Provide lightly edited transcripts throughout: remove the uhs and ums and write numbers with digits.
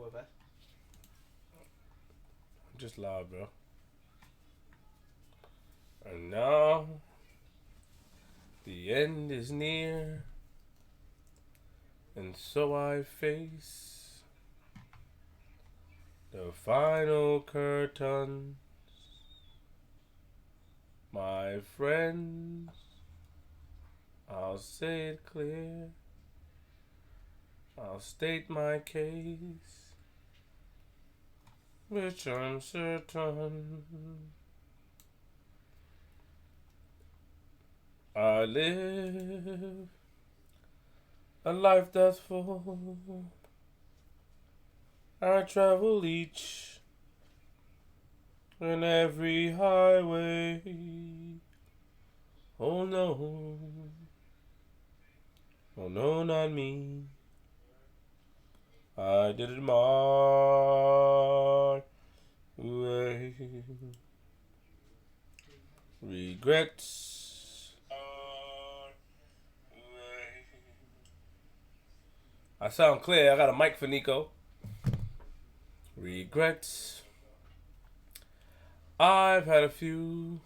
with that. Just loud, bro. And now, the end is near, and so I face the final curtain. My friends, I'll say it clear. I'll state my case, which I'm certain. I live a life that's full. I travel each and every highway. Oh no, oh no, not me. I did it my way. Regrets. I sound clear. I got a mic for Nico. Regrets. I've had a few.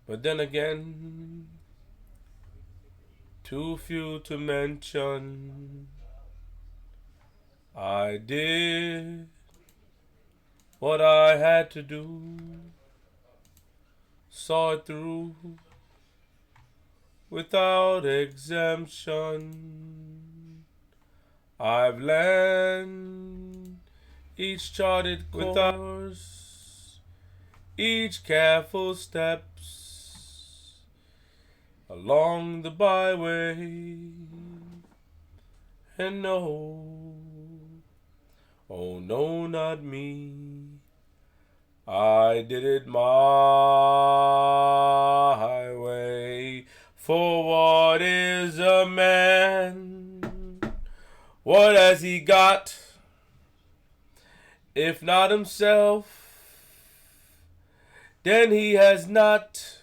But then again, too few to mention. I did what I had to do. Saw it through without exemption. I've landed each charted course, each careful steps along the byway. And no, oh no, not me. I did it my way. For what is a man? What has he got, if not himself? Then he has not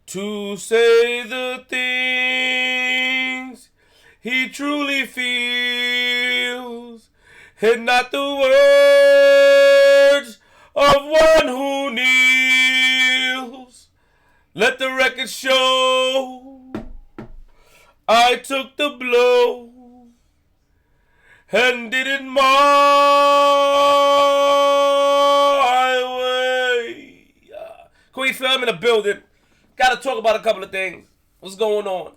to say the things he truly feels, and not the words of one who kneels. Let the record show I took the blow and did it my way. Queen Film in the building. Gotta talk about a couple of things. What's going on?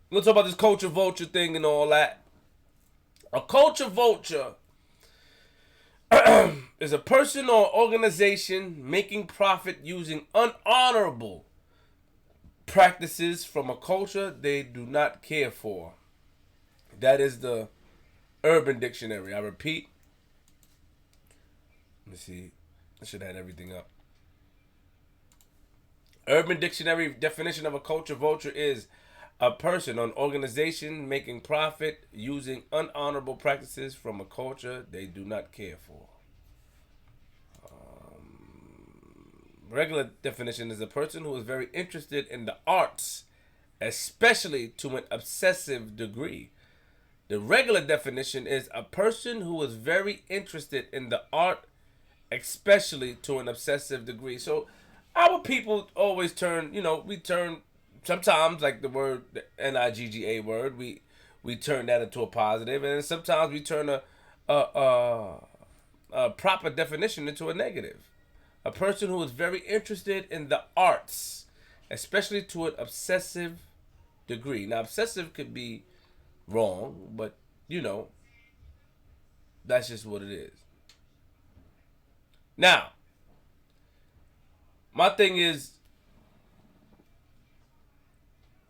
We're gonna talk about this culture vulture thing and all that. A culture vulture is a person or organization making profit using unhonorable practices from a culture they do not care for. That is the Urban Dictionary. I repeat. Let me see. I should have everything up. Urban Dictionary definition of a culture vulture is a person or an organization making profit using unhonorable practices from a culture they do not care for. Regular definition is a person who is very interested in the arts, especially to an obsessive degree. The regular definition is a person who is very interested in the art, especially to an obsessive degree. So our people always turn, we turn sometimes like the word, the Nigga word, we turn that into a positive, and sometimes we turn a proper definition into a negative. A person who is very interested in the arts, especially to an obsessive degree. Now, obsessive could be wrong, but that's just what it is. Now, my thing is,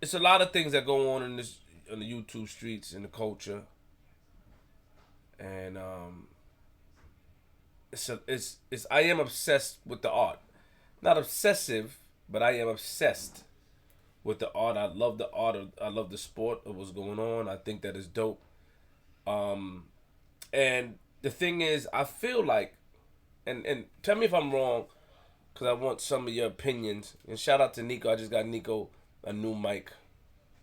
it's a lot of things that go on in the YouTube streets, in the culture, and I am obsessed with the art. Not obsessive, but I am obsessed with the art. I love the art. I love the sport of what's going on. I think that is dope. And the thing is, I feel like, and tell me if I'm wrong, because I want some of your opinions. And shout out to Nico. I just got Nico a new mic.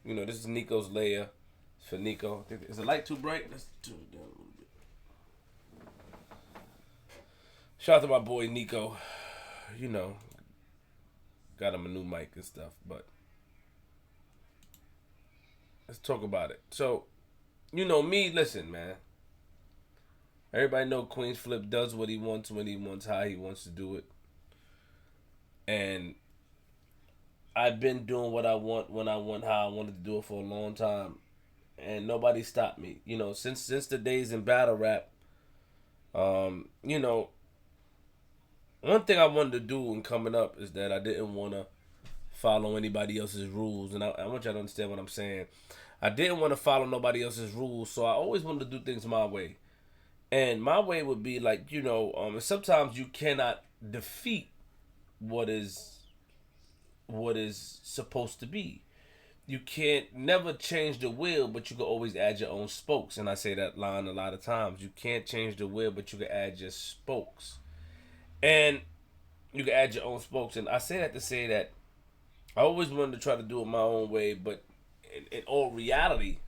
This is Nico's layer. It's for Nico. Is the light too bright? Let's turn it down a little bit. Shout out to my boy Nico. You know, got him a new mic and stuff, but let's talk about it. So, you know me, listen, man. Everybody know Queens Flip does what he wants when he wants, how he wants to do it. And I've been doing what I want when I want, how I wanted to do it for a long time. And nobody stopped me. You know, since the days in battle rap, you know, one thing I wanted to do in coming up is that I didn't want to follow anybody else's rules. And I want y'all to understand what I'm saying. I didn't want to follow nobody else's rules, so I always wanted to do things my way. And my way would be like, you know, sometimes you cannot defeat what is supposed to be. You can't never change the wheel, but you can always add your own spokes. And I say that line a lot of times. You can't change the wheel, but you can add your spokes. And you can add your own spokes. And I say that to say that I always wanted to try to do it my own way, but in all reality,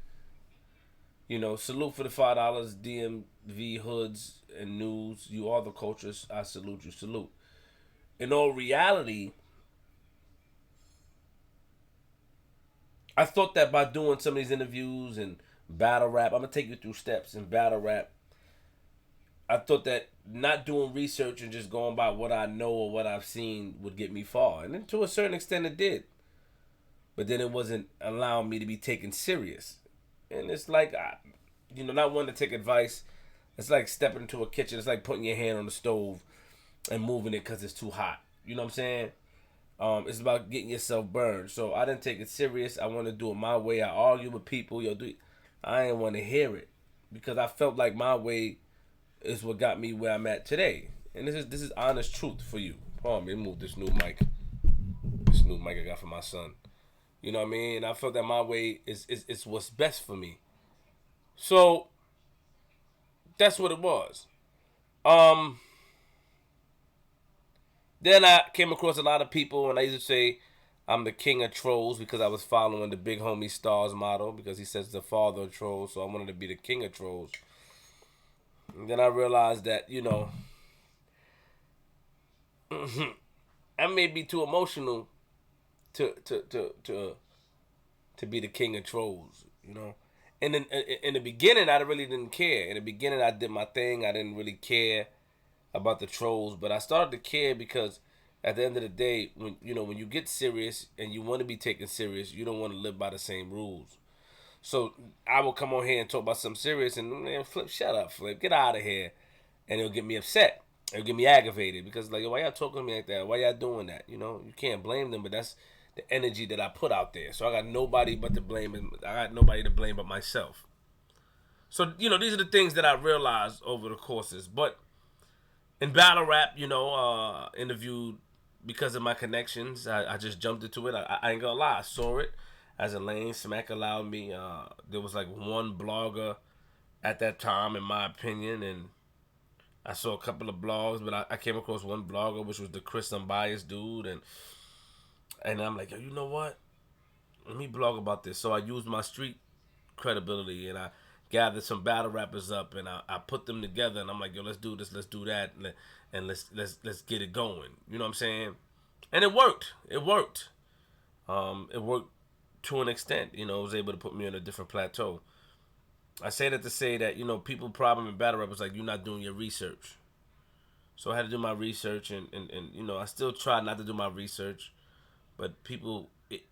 you know, salute for the $5, DMV hoods and news. You are the cultures. I salute you. Salute. In all reality, I thought that by doing some of these interviews and battle rap, I'm gonna take you through steps in battle rap. I thought that not doing research and just going by what I know or what I've seen would get me far, and then to a certain extent it did. But then it wasn't allowing me to be taken serious, and it's like, you know, not wanting to take advice. It's like stepping into a kitchen. It's like putting your hand on the stove and moving it because it's too hot. You know what I'm saying? It's about getting yourself burned. So I didn't take it serious. I want to do it my way. I argue with people. I didn't want to hear it because I felt like my way is what got me where I'm at today. And this is honest truth for you. Hold on, let me move this new mic. This new mic I got from my son. You know what I mean? I felt that my way is what's best for me. So that's what it was. Um, Then I came across a lot of people, and I used to say I'm the king of trolls because I was following the big homie Stars model because he says the father of trolls, so I wanted to be the king of trolls. And then I realized that, you know, I may be too emotional to be the king of trolls, you know. And in the beginning, I really didn't care. In the beginning, I did my thing. I didn't really care about the trolls, but I started to care because at the end of the day, when you get serious and you want to be taken serious, you don't want to live by the same rules. So I will come on here and talk about something serious, and man, Flip, shut up, Flip, get out of here, and it'll get me upset. It'll get me aggravated because like, why y'all talking to me like that? Why y'all doing that? You know, you can't blame them, but that's the energy that I put out there. So I got nobody but to blame, and I got nobody to blame but myself. So you know, these are the things that I realized over the courses, but in battle rap, you know, interviewed because of my connections. I just jumped into it. I ain't gonna lie, I saw it as a lane. Smack allowed me. There was like one blogger at that time, in my opinion, and I saw a couple of blogs, but I came across one blogger, which was the Chris Unbiased dude, and I'm like, yo, you know what? Let me blog about this. So I used my street credibility and I gathered some battle rappers up and I put them together and I'm like, yo, let's do this, let's do that, and let's get it going. You know what I'm saying? And it worked. It worked. It worked to an extent. You know, it was able to put me on a different plateau. I say that to say that, you know, people problem in battle rap was like, you're not doing your research. So I had to do my research and you know, I still try not to do my research. But people,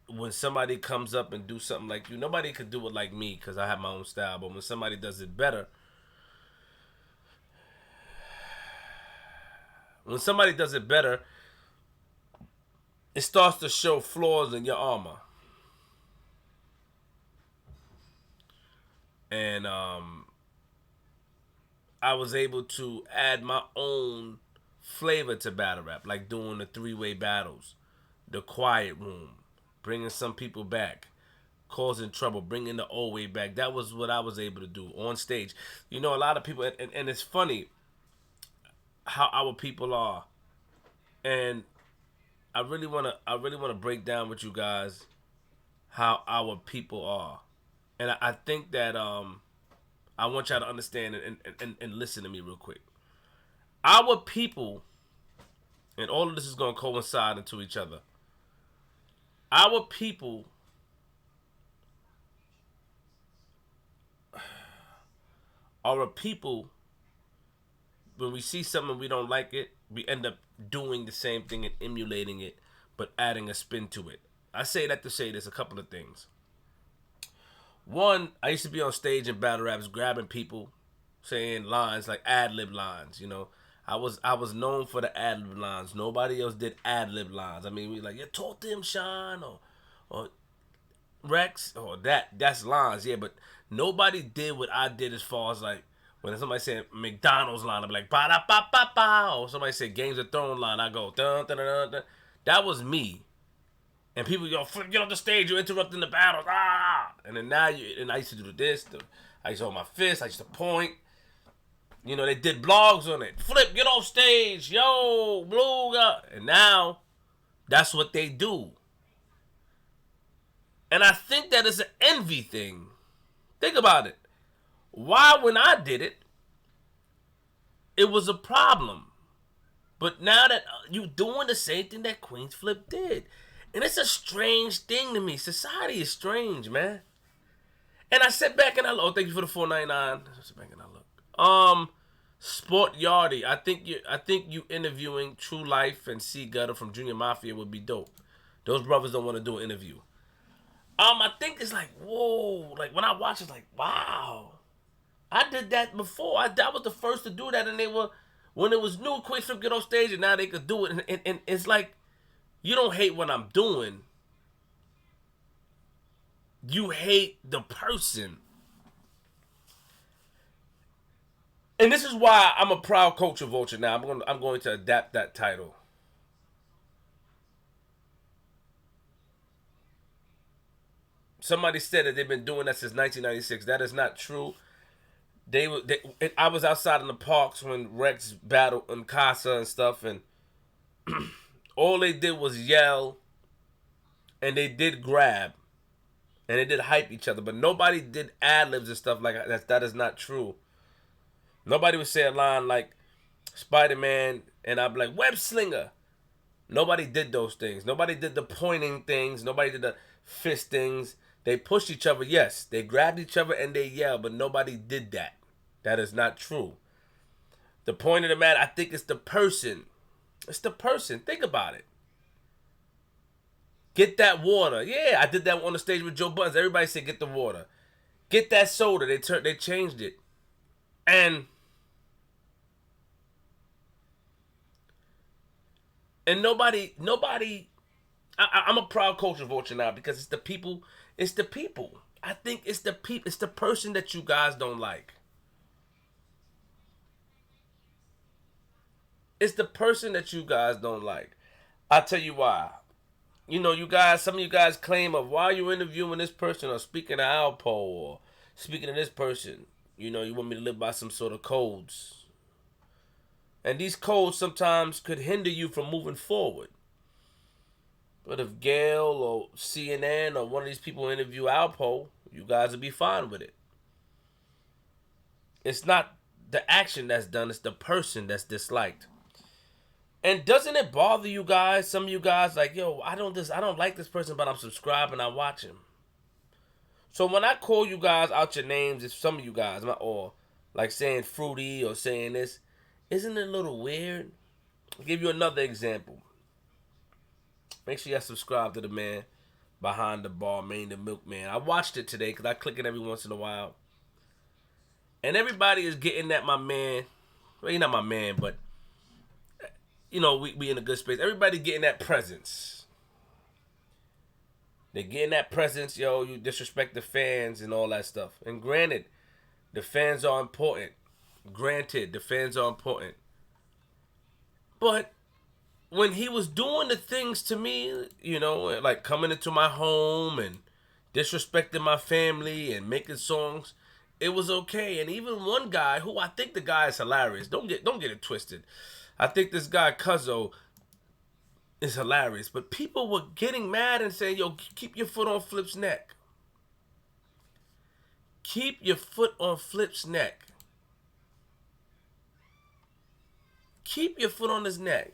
when somebody comes up and do something like you, nobody could do it like me because I have my own style. But when somebody does it better, it starts to show flaws in your armor. And I was able to add my own flavor to battle rap, like doing the three-way battles, the quiet room, bringing some people back, causing trouble, bringing the old way back. That was what I was able to do on stage. You know, a lot of people, and it's funny how our people are, and I really wanna break down with you guys how our people are, And I think that I want y'all to understand and listen to me real quick. Our people, and all of this is going to coincide into each other. Our people are a people, when we see something we don't like it, we end up doing the same thing and emulating it, but adding a spin to it. I say that to say there's a couple of things. One, I used to be on stage in battle raps grabbing people, saying lines like ad-lib lines, you know. I was known for the ad-lib lines. Nobody else did ad-lib lines. I mean, we like, yeah, talk to him, Sean, or Rex, or that's lines, yeah, but nobody did what I did as far as like when somebody said McDonald's line, I'm like ba da ba ba ba, or somebody said Games of Thrones line, I go dun dun dun dun. That was me. And people go, Flip, get off the stage, you're interrupting the battle. Ah! And then now and I used to do this. I used to hold my fist. I used to point. You know, they did blogs on it. Flip, get off stage. Yo, blue. And now, that's what they do. And I think that is an envy thing. Think about it. Why, when I did it, it was a problem. But now that you doing the same thing that Queens Flip did. And it's a strange thing to me. Society is strange, man. And I sit back and I look. Oh, thank you for the $4.99. I sit back and I look. Sport Yardy. I think you interviewing True Life and C Gutter from Junior Mafia would be dope. Those brothers don't want to do an interview. I think it's like, whoa. Like when I watch it's like, wow. I did that before. I was the first to do that, and they were, when it was new, Queens Flip get on stage and now they could do it. And it's like, you don't hate what I'm doing. You hate the person. And this is why I'm a proud coach of Vulture now. I'm going to adapt that title. Somebody said that they've been doing that since 1996. That is not true. I was outside in the parks when Rex battled in Casa and stuff, and all they did was yell, and they did grab, and they did hype each other, but nobody did ad-libs and stuff like that. That is not true. Nobody would say a line like Spider-Man, and I'd be like, web slinger. Nobody did those things. Nobody did the pointing things. Nobody did the fist things. They pushed each other, yes. They grabbed each other and they yelled, but nobody did that. That is not true. The point of the matter, I think it's the person. It's the person. Think about it. Get that water. Yeah, I did that on the stage with Joe Buttons. Everybody said get the water. Get that soda. They changed it. And nobody I'm a proud coach of Vulture now because it's the people. It's the people. I think it's the people. It's the person that you guys don't like. It's the person that you guys don't like. I'll tell you why. You know, you guys, some of you guys claim of why you interviewing this person or speaking to Alpo or speaking to this person. You know, you want me to live by some sort of codes. And these codes sometimes could hinder you from moving forward. But if Gail or CNN or one of these people interview Alpo, you guys will be fine with it. It's not the action that's done, it's the person that's disliked. And doesn't it bother you guys? Some of you guys like, yo, I don't like this person, but I'm subscribed and I watch him. So when I call you guys out your names, if some of you guys, or like saying fruity or saying this, isn't it a little weird? I'll give you another example. Make sure you subscribe to the man behind the bar, Main the Milkman. I watched it today because I click it every once in a while. And everybody is getting at my man. Well, he's not my man, but, you know, we in a good space. Everybody getting that presence. They're getting that presence, yo, you disrespect the fans and all that stuff. And granted, the fans are important. Granted, the fans are important. But when he was doing the things to me, you know, like coming into my home and disrespecting my family and making songs, it was okay. And even one guy who I think the guy is hilarious. Don't get it twisted. I think this guy Cuzzo is hilarious. But people were getting mad and saying, yo, keep your foot on Flip's neck. Keep your foot on Flip's neck. Keep your foot on his neck.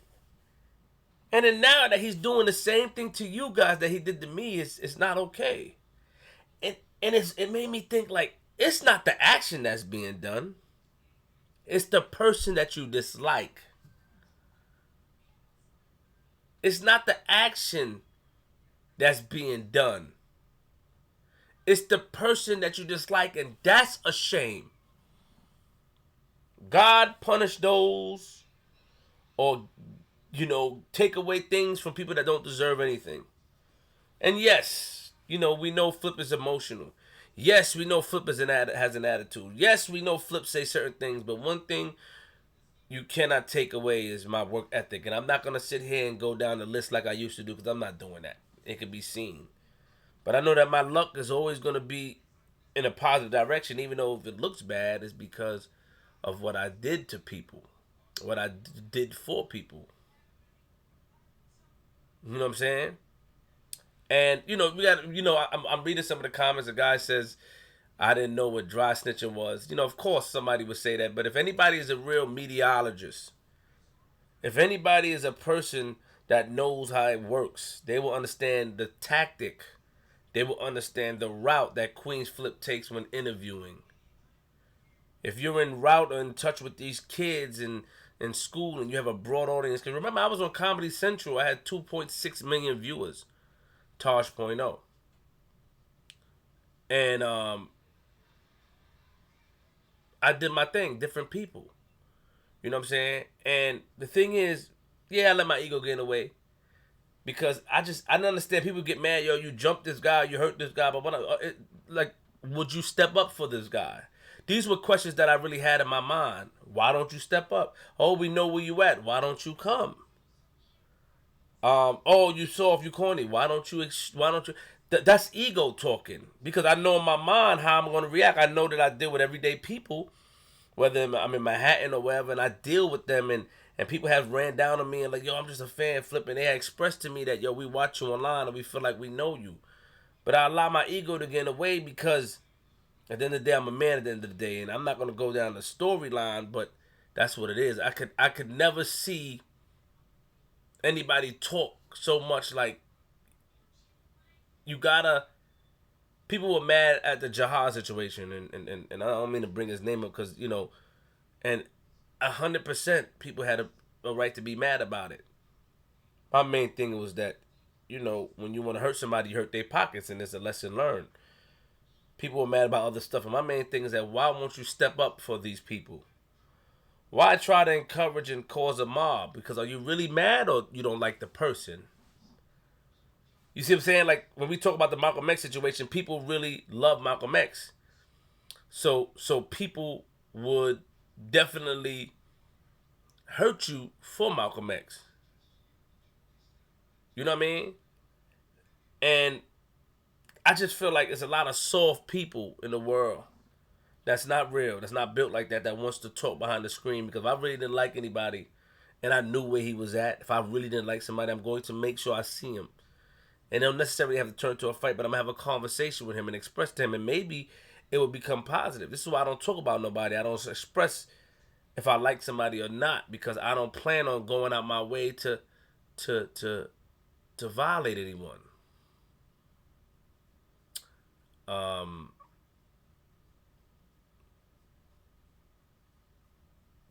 And then now that he's doing the same thing to you guys that he did to me, it's not okay. And it made me think like it's not the action that's being done. It's the person that you dislike. It's not the action that's being done. It's the person that you dislike, and that's a shame. God punish those, or take away things from people that don't deserve anything. And yes, we know Flip is emotional. Yes, we know Flip has an attitude. Yes, we know Flip say certain things, but one thing you cannot take away is my work ethic. And I'm not going to sit here and go down the list like I used to do, because I'm not doing that. It can be seen. But I know that my luck is always going to be in a positive direction, even though if it looks bad, it's because of what I did to people, what I did for people. You know what I'm saying? And we got I'm reading some of the comments. A guy says, "I didn't know what dry snitching was." Of course somebody would say that, but if anybody is a real mediaologist, if anybody is a person that knows how it works, they will understand the tactic. They will understand the route that Queen's Flip takes when interviewing. If you're en route or in touch with these kids in school and you have a broad audience, because remember I was on Comedy Central, I had 2.6 million viewers, Tosh.0. And I did my thing, different people. You know what I'm saying? And the thing is, yeah, I let my ego get in the way. Because I don't understand. People get mad, yo, you jumped this guy, you hurt this guy, but would you step up for this guy? These were questions that I really had in my mind. Why don't you step up? Oh, we know where you at. Why don't you come? Oh, you soft, you corny. Why don't you? That's ego talking. Because I know in my mind how I'm going to react. I know that I deal with everyday people, whether I'm in Manhattan or wherever, and I deal with them, and people have ran down on me and like, yo, I'm just a fan, flipping. They expressed to me that, yo, we watch you online and we feel like we know you. But I allow my ego to get in the way because at the end of the day, I'm a man at the end of the day, and I'm not going to go down the storyline, but that's what it is. I could never see anybody talk so much like you gotta. People were mad at the Jahaz situation, and I don't mean to bring his name up because, and 100% people had a right to be mad about it. My main thing was that, when you want to hurt somebody, you hurt their pockets, and it's a lesson learned. People were mad about other stuff, and my main thing is that why won't you step up for these people? Why try to encourage and cause a mob? Because are you really mad or you don't like the person? You see what I'm saying? Like when we talk about the Malcolm X situation, people really love Malcolm X. So people would definitely hurt you for Malcolm X. You know what I mean? And I just feel like there's a lot of soft people in the world that's not real, that's not built like that, that wants to talk behind the screen. Because if I really didn't like anybody and I knew where he was at, if I really didn't like somebody, I'm going to make sure I see him. And don't necessarily have to turn to a fight, but I'm going to have a conversation with him and express to him, and maybe it will become positive. This is why I don't talk about nobody. I don't express if I like somebody or not, because I don't plan on going out my way to violate anyone.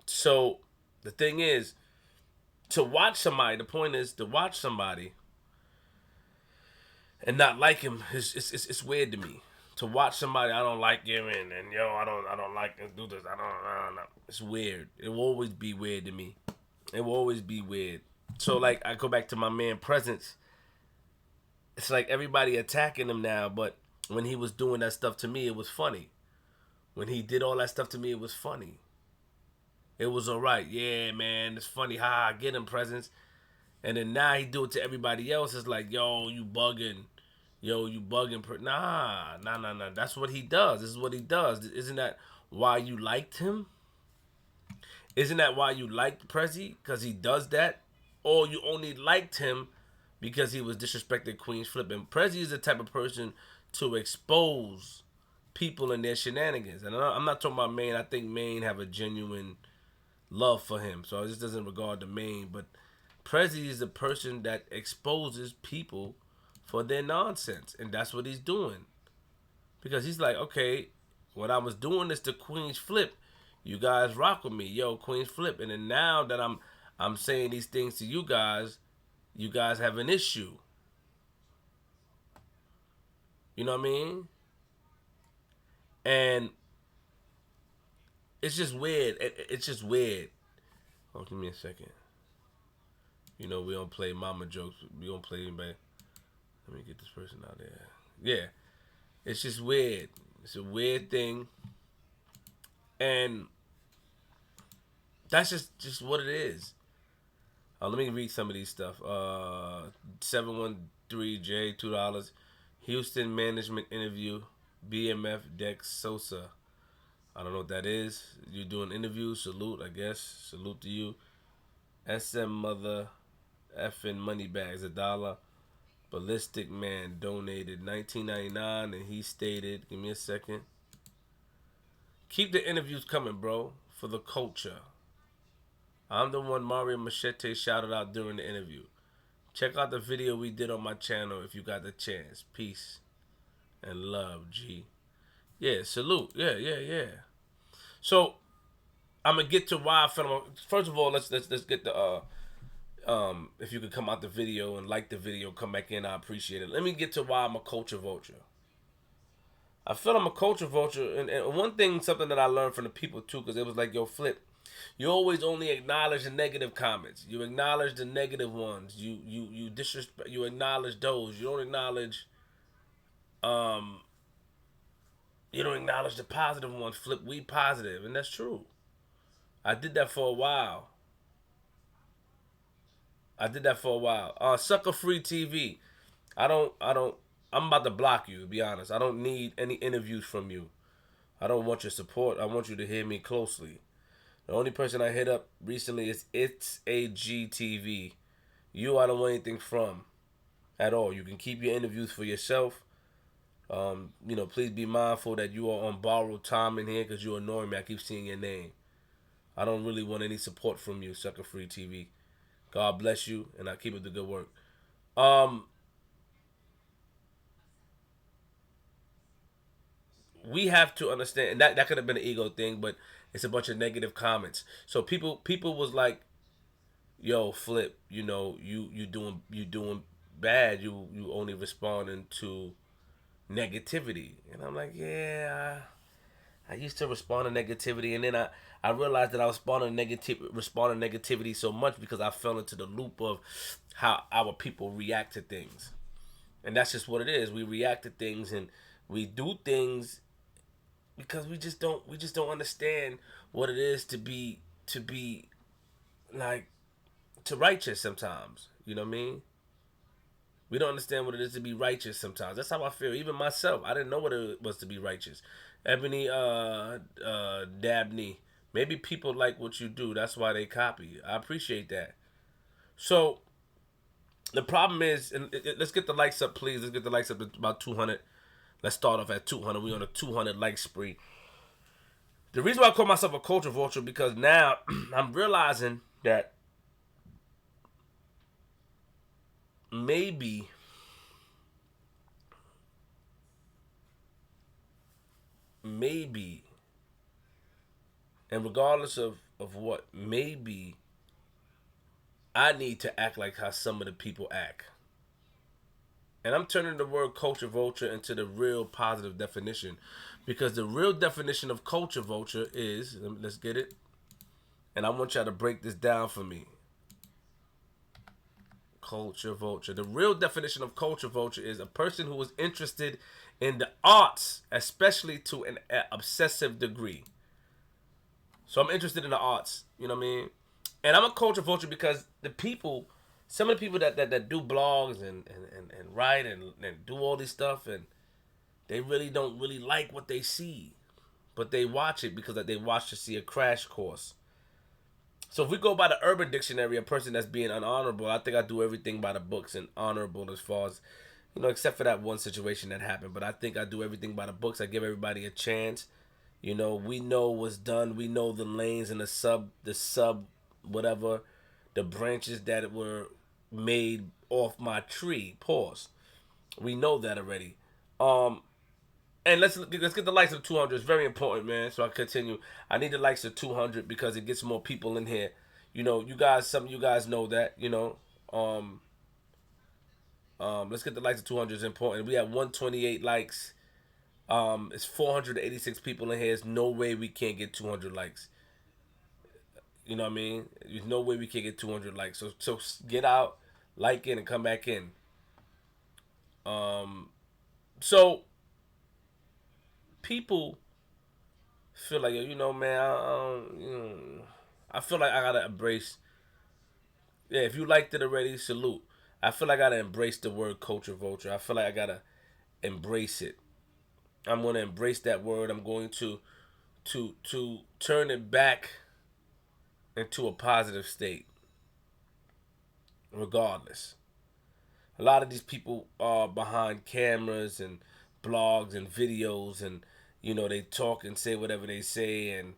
So the thing is, to watch somebody, the point is to watch somebody and not like him. It's weird to me. To watch somebody I don't like him and yo, I don't like him, do this. I don't. It's weird. It will always be weird to me. It will always be weird. So like I go back to my man Presence. It's like everybody attacking him now, but when he was doing that stuff to me, it was funny. When he did all that stuff to me, it was funny. It was alright. Yeah, man, it's funny. Ha, get him, Presence. And then now he do it to everybody else. It's like, yo, you bugging. Yo, you bugging. Nah. That's what he does. This is what he does. Isn't that why you liked him? Isn't that why you liked Prezi? Because he does that? Or you only liked him because he was disrespecting Queen's Flip? And Prezi is the type of person to expose people and their shenanigans. And I'm not talking about Maine. I think Maine have a genuine love for him. So this doesn't regard the Maine. But Prezi is the person that exposes people for their nonsense. And that's what he's doing. Because he's like, okay, when I was doing this to Queen's Flip, you guys rock with me. Yo, Queen's Flip. And then now that I'm saying these things to you guys have an issue. You know what I mean? And it's just weird. It's just weird. Oh, give me a second. You know, we don't play mama jokes. We don't play anybody. Let me get this person out there. Yeah. It's just weird. It's a weird thing. And that's just what it is. Let me read some of these stuff. 713J, $2. Houston management interview. BMF Dex Sosa. I don't know what that is. You're doing interviews. Salute, I guess. Salute to you. SM Mother effing money bags, $1. Ballistic Man donated $19.99, and he stated, give me a second. Keep the interviews coming, bro, for the culture. I'm the one Mario Machete shouted out during the interview. Check out the video we did on my channel if you got the chance. Peace and love, G. Yeah, salute. Yeah. So I'm gonna get to why I felt. First of all, let's get the if you could come out the video and like the video, come back in, I appreciate it. Let me get to why I'm a culture vulture. I feel I'm a culture vulture, and one thing, something that I learned from the people too, because it was like, yo, Flip, you always only acknowledge the negative comments. You acknowledge the negative ones. You disrespect. You acknowledge those. You don't acknowledge the positive ones. Flip, we positive, and that's true. I did that for a while. Sucker Free TV. I'm about to block you, to be honest. I don't need any interviews from you. I don't want your support. I want you to hear me closely. The only person I hit up recently is It's a GTV. You I don't want anything from at all. You can keep your interviews for yourself. Please be mindful that you are on borrowed time in here because you annoy me. I keep seeing your name. I don't really want any support from you, Sucker Free TV. God bless you, and I keep up the good work. We have to understand, and that could have been an ego thing, but it's a bunch of negative comments. So people was like, "Yo, Flip, you doing bad. You only responding to negativity." And I'm like, "Yeah, I used to respond to negativity, and then I realized that I was responding to negativity so much because I fell into the loop of how our people react to things, and that's just what it is. We react to things and we do things because we just don't understand what it is to be like to righteous sometimes. You know what I mean? We don't understand what it is to be righteous sometimes. That's how I feel. Even myself, I didn't know what it was to be righteous. Ebony Dabney. Maybe people like what you do. That's why they copy. I appreciate that. So the problem is, and let's get the likes up, please. Let's get the likes up to about 200. Let's start off at 200. We're on a 200 like spree. The reason why I call myself a culture vulture because now I'm realizing that maybe and regardless of what, maybe I need to act like how some of the people act. And I'm turning the word culture vulture into the real positive definition. Because the real definition of culture vulture is, let's get it. And I want y'all to break this down for me. Culture vulture. The real definition of culture vulture is a person who is interested in the arts, especially to an obsessive degree. So I'm interested in the arts, you know what I mean? And I'm a culture vulture because some of the people that do blogs and write and do all this stuff, and they really don't really like what they see, but they watch it because they watch to see a crash course. So if we go by the Urban Dictionary, a person that's being unhonorable, I think I do everything by the books and honorable as far as except for that one situation that happened. But I think I do everything by the books. I give everybody a chance. We know what's done. We know the lanes and the sub, whatever, the branches that were made off my tree. Pause. We know that already. Um, and let's get the likes of 200. It's very important, man. So I continue. I need the likes of 200 because it gets more people in here. You guys, some of you guys know that. Um, let's get the likes of 200 is important. We have 128 likes. It's 486 people in here. There's no way we can't get 200 likes. You know what I mean? There's no way we can't get 200 likes. So get out, like it, and come back in. Um, so people feel like, man, I feel like I gotta embrace. Yeah, if you liked it already, salute. I feel like I gotta embrace the word culture vulture. I feel like I gotta embrace it. I'm gonna embrace that word. I'm going to turn it back into a positive state, regardless. A lot of these people are behind cameras and blogs and videos, and they talk and say whatever they say, and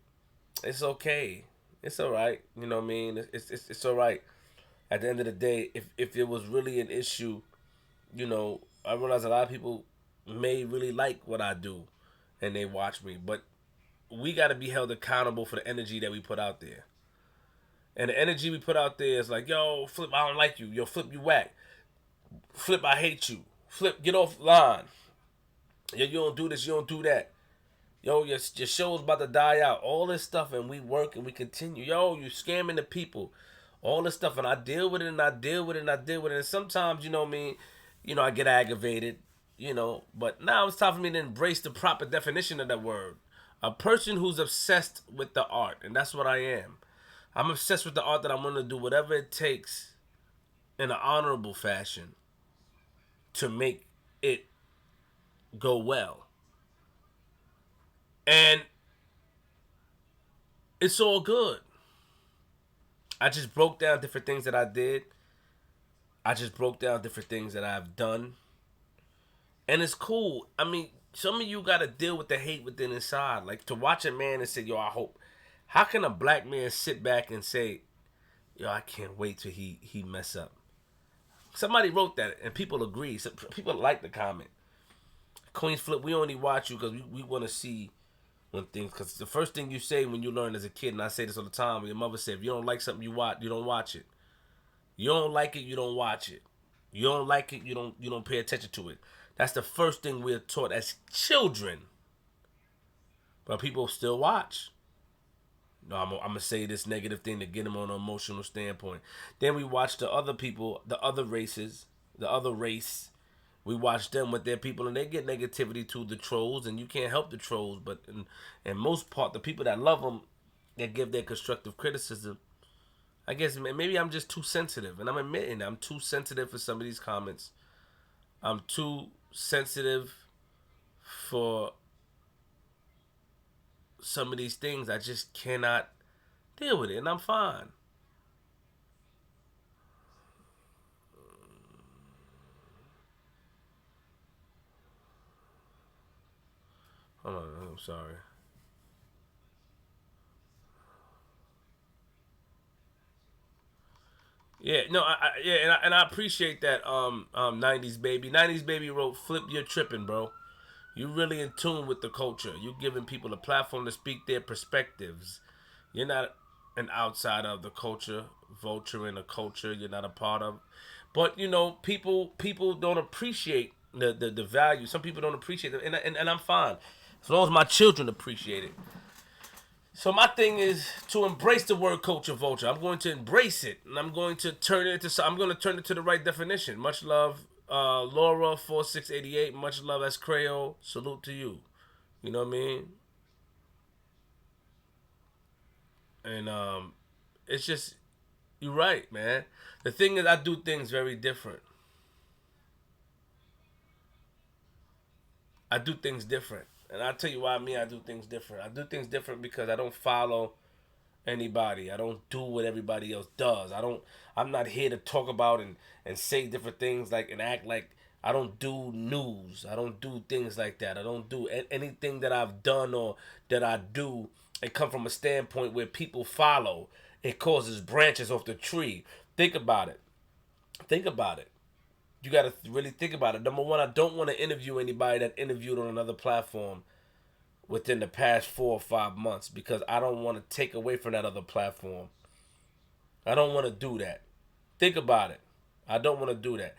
it's okay. It's all right. You know what I mean? It's all right. At the end of the day, if it was really an issue, I realize a lot of people may really like what I do, and they watch me, but we got to be held accountable for the energy that we put out there. And the energy we put out there is like, yo, Flip, I don't like you. Yo, Flip, you whack. Flip, I hate you. Flip, get off line. Yo, you don't do this, you don't do that. Yo, your show's about to die out. All this stuff, and we work and we continue. Yo, you scamming the people. All this stuff, and I deal with it, and I deal with it, and I deal with it. And sometimes, you know me, I get aggravated, But now it's time for me to embrace the proper definition of that word. A person who's obsessed with the art, and that's what I am. I'm obsessed with the art that I'm going to do whatever it takes in an honorable fashion to make it go well. And it's all good. I just broke down different things that I did. I just broke down different things that I've done. And it's cool. I mean, some of you got to deal with the hate within inside. Like, to watch a man and say, yo, I hope. How can a black man sit back and say, yo, I can't wait till he mess up? Somebody wrote that, and people agree. Some people like the comment. Queen's Flip, we only watch you because we want to see when things. Because the first thing you say when you learn as a kid, and I say this all the time, your mother said, if you don't like something you don't watch it. You don't like it, you don't watch it. You don't like it, you don't pay attention to it. That's the first thing we're taught as children. But people still watch. No, I'm gonna say this negative thing to get them on an emotional standpoint. Then we watch the other people, the other races, the other race. We watch them with their people, and they get negativity to the trolls, and you can't help the trolls. But in most part, the people that love them, that give their constructive criticism, I guess maybe I'm just too sensitive, and I'm admitting I'm too sensitive for some of these comments. I'm too sensitive for some of these things. I just cannot deal with it, and I'm fine. Hold on, I'm sorry. Yeah, no, yeah, and I appreciate that. 90s baby, 90s baby wrote, "Flip, you're tripping, bro. You really in tune with the culture. You giving people a platform to speak their perspectives. You're not an outsider of the culture, vulture in the culture. You're not a part of. But people don't appreciate the value. Some people don't appreciate it, and I'm fine as long as my children appreciate it. So my thing is to embrace the word culture vulture. I'm going to embrace it, and I'm going to turn it into. I'm going to turn it to the right definition. Much love, Laura 4688. Much love, as Creole. Salute to you. You know what I mean? And it's just you're right, man. The thing is, I do things very different. I do things different, and I'll tell you why. I do things different. I do things different because I don't follow anybody. I don't do what everybody else does. I'm not here to talk about and say different things and act like I don't do news. I don't do things like that. I don't do anything that I've done or that I do. It come from a standpoint where people follow. It causes branches off the tree. Think about it. Think about it. You got to really think about it. Number one, I don't want to interview anybody that interviewed on another platform within the past 4 or 5 months because I don't want to take away from that other platform. I don't want to do that. Think about it. I don't want to do that.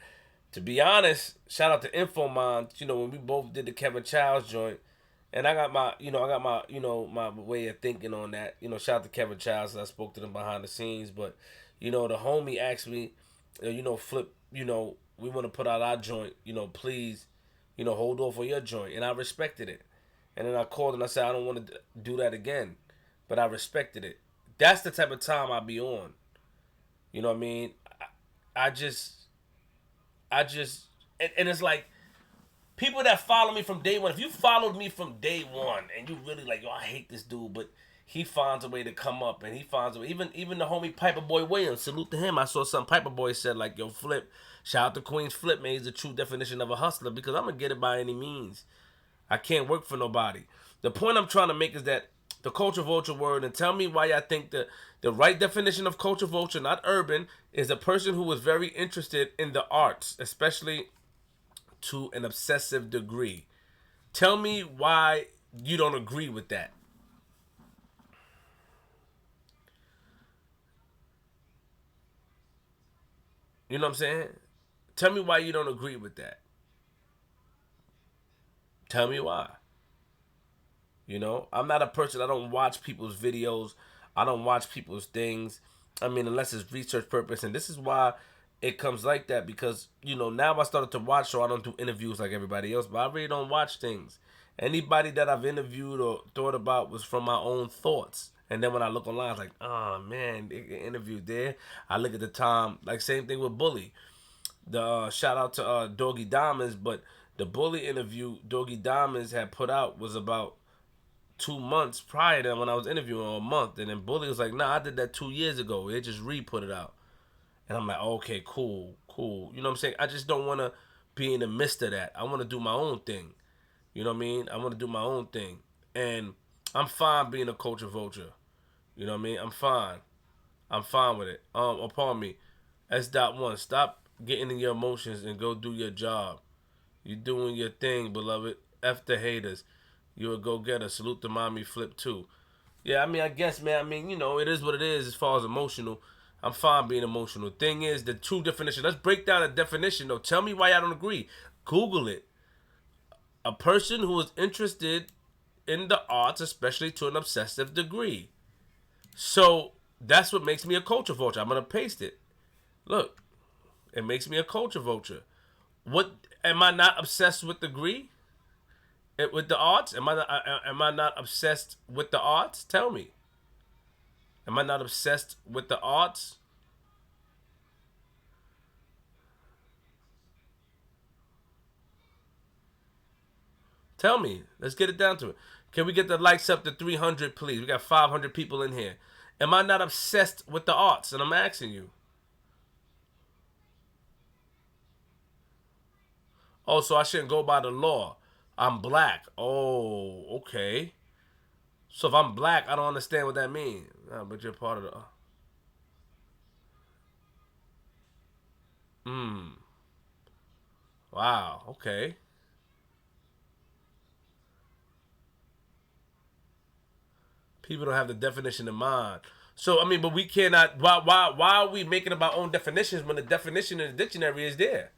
To be honest, shout out to Infomind. When we both did the Kevin Childs joint, and I got my, my way of thinking on that. Shout out to Kevin Childs. I spoke to them behind the scenes, but the homie asked me, Flip, we want to put out our joint. Please, hold off on your joint, and I respected it. And then I called and I said I don't want to do that again, but I respected it. That's the type of time I be on. You know what I mean? I just, and it's like people that follow me from day one. If you followed me from day one and you really like, yo, I hate this dude, but he finds a way to come up and he finds a way. Even the homie Piper Boy Williams, salute to him. I saw some Piper Boy said like, yo, Flip, shout out to Queen's Flip, man. He's the true definition of a hustler because I'm gonna get it by any means. I can't work for nobody. The point I'm trying to make is that the culture vulture word, and tell me why I think the right definition of culture vulture, not urban, is a person who is very interested in the arts, especially to an obsessive degree. Tell me why you don't agree with that. You know what I'm saying? Tell me why you don't agree with that. Tell me why. I'm not a person. I don't watch people's videos. I don't watch people's things. I mean, unless it's research purpose. And this is why it comes like that because, now I started to watch, so I don't do interviews like everybody else, but I really don't watch things. Anybody that I've interviewed or thought about was from my own thoughts. And then when I look online, I was like, oh man, they get interviewed there. I look at the time, like same thing with Bully. The shout out to Doggy Diamonds, but the Bully interview Doggy Diamonds had put out was about 2 months prior to when I was interviewing, or a month, and then Bully was like, "Nah, I did that 2 years ago. They just re-put it out," and I'm like, "Okay, cool, cool." You know what I'm saying? I just don't want to be in the midst of that. I want to do my own thing. You know what I mean? I want to do my own thing, and I'm fine being a culture vulture. You know what I mean? I'm fine. I'm fine with it. Upon me, S.1. Stop getting in your emotions and go do your job. You doing your thing, beloved. F the haters. You a go getter. Salute to mommy Flip too. Yeah, I mean, I guess, man. I mean, it is what it is as far as emotional. I'm fine being emotional. Thing is, the true definition. Let's break down the definition, though. Tell me why I don't agree. Google it. A person who is interested in the arts, especially to an obsessive degree. So that's what makes me a culture vulture. I'm gonna paste it. Look, it makes me a culture vulture. What am I not obsessed with degree? With the arts? Am I not obsessed with the arts? Tell me. Am I not obsessed with the arts? Tell me. Let's get it down to it. Can we get the likes up to 300, please? We got 500 people in here. Am I not obsessed with the arts? And I'm asking you. Oh, so I shouldn't go by the law. I'm black. Oh, okay. So if I'm black, I don't understand what that means. Nah, but you're part of the. Hmm. Wow. Okay. People don't have the definition in mind. So I mean, but we cannot. Why are we making up our own definitions when the definition in the dictionary is there?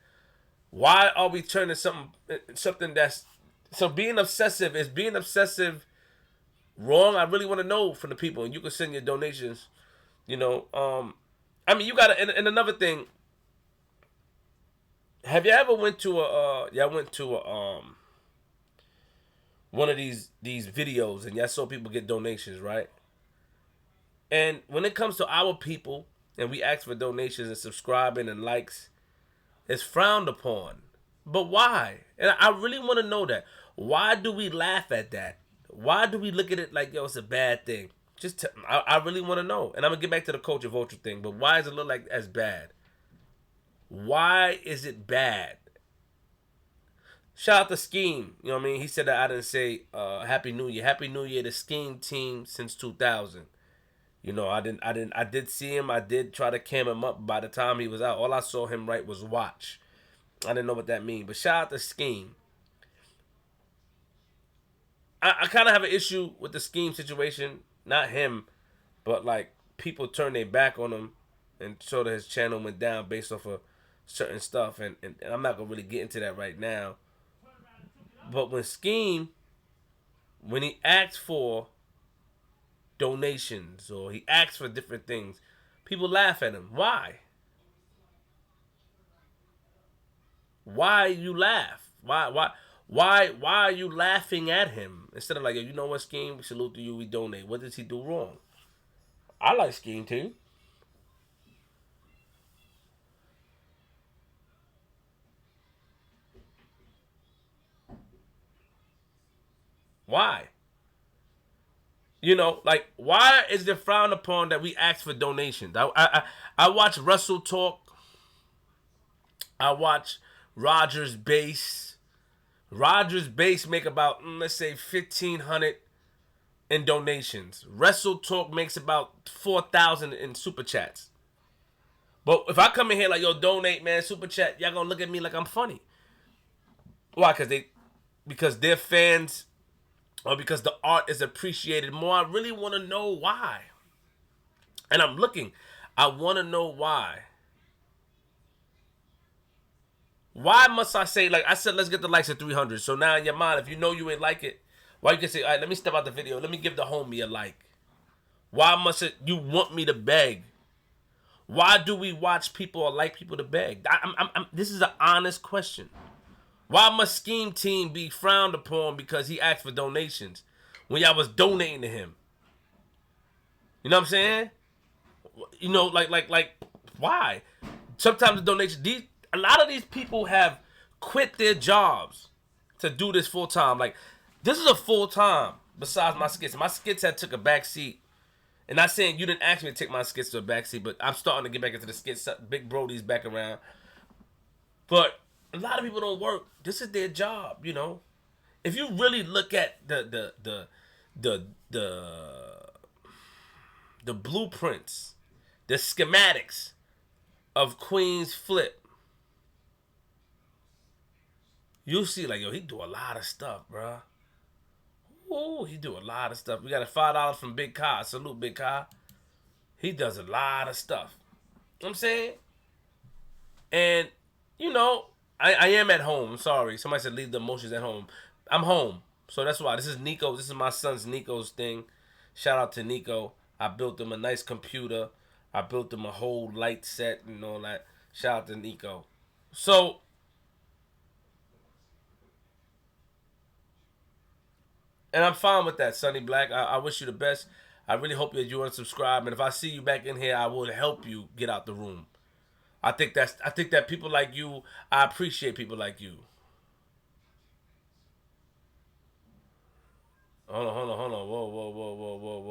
Why are we turning something that's so being obsessive is being obsessive wrong? I really want to know from the people, and you can send your donations. You know, I mean, you gotta. And another thing, have you ever went to a? Yeah, I went to a one of these videos, and y'all saw people get donations, right? And when it comes to our people, and we ask for donations and subscribing and likes, it's frowned upon. But why? And I really want to know that. Why do we laugh at that? Why do we look at it like, yo, it's a bad thing? I really want to know. And I'm going to get back to the culture vulture thing. But why does it look like as bad? Why is it bad? Shout out to Scheme. You know what I mean? He said that I didn't say Happy New Year. Happy New Year to Scheme team since 2000. You know, I did see him. I did try to cam him up. By the time he was out, all I saw him write was watch. I didn't know what that mean. But shout out to Scheme. I kind of have an issue with the Scheme situation. Not him, but like people turn their back on him, and sort of his channel went down based off of certain stuff. And I'm not gonna really get into that right now. But when Scheme, when he asked for donations or he asks for different things, people laugh at him. Why? Why you laugh? Why are you laughing at him instead of like, you know what, Scheme? We salute to you. We donate. What does he do wrong? I like Scheme too. Why? You know, like, why is it frowned upon that we ask for donations? I watch Russell talk. I watch Rogers Base. Rogers Base make about, let's say, 1,500 in donations. Wrestle Talk makes about 4,000 in super chats. But if I come in here like, yo, donate, man, super chat, y'all gonna look at me like I'm funny. Why? Because they're fans, or because the art is appreciated more. I really want to know why. And I'm looking. I want to know why. Why must I say, like I said, let's get the likes at 300. So now in your mind, if you know you ain't like it, why you can say, all right, let me step out the video. Let me give the homie a like. Why must it, you want me to beg? Why do we watch people or like people to beg? This is an honest question. Why must Scheme Team be frowned upon because he asked for donations when y'all was donating to him? You know what I'm saying? You know, like, why? Sometimes the donation, a lot of these people have quit their jobs to do this full time. Like, this is a full time. Besides my skits, had took a back seat. And not saying you didn't ask me to take my skits to a back seat, but I'm starting to get back into the skits. Big Brody's back around. But a lot of people don't work. This is their job, you know. If you really look at the blueprints, the schematics of Queen's Flip, you'll see like, yo, he do a lot of stuff, bruh. Ooh, he do a lot of stuff. We got a $5 from Big Kai. Salute, Big Kai. He does a lot of stuff. You know what I'm saying? And, you know, I am at home. I'm sorry. Somebody said leave the emotions at home. I'm home. So that's why. This is Nico. This is my son's Nico's thing. Shout out to Nico. I built him a nice computer. I built him a whole light set and all that. Shout out to Nico. So, and I'm fine with that, Sonny Black. I wish you the best. I really hope that you unsubscribe. And if I see you back in here, I will help you get out the room. I think that people like you, I appreciate people like you. Hold on.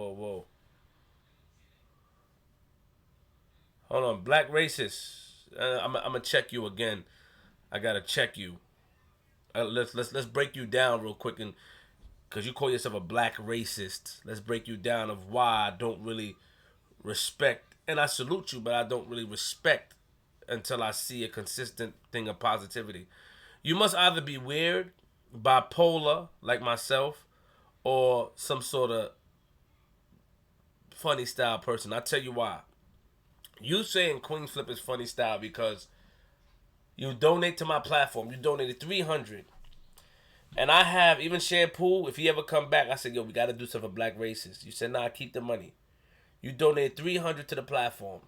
Whoa. Hold on, black racist. I'm gonna check you again. I gotta check you. Let's break you down real quick, and because you call yourself a black racist, let's break you down of why I don't really respect, and I salute you, but I don't really respect until I see a consistent thing of positivity. You must either be weird, bipolar, like myself, or some sort of funny style person. I'll tell you why. You saying Queen Flip is funny style because you donate to my platform. You donated 300. And I have, even Shampoo, if he ever come back, I said, yo, we got to do something for black racists. You said, nah, keep the money. You donated 300 to the platform.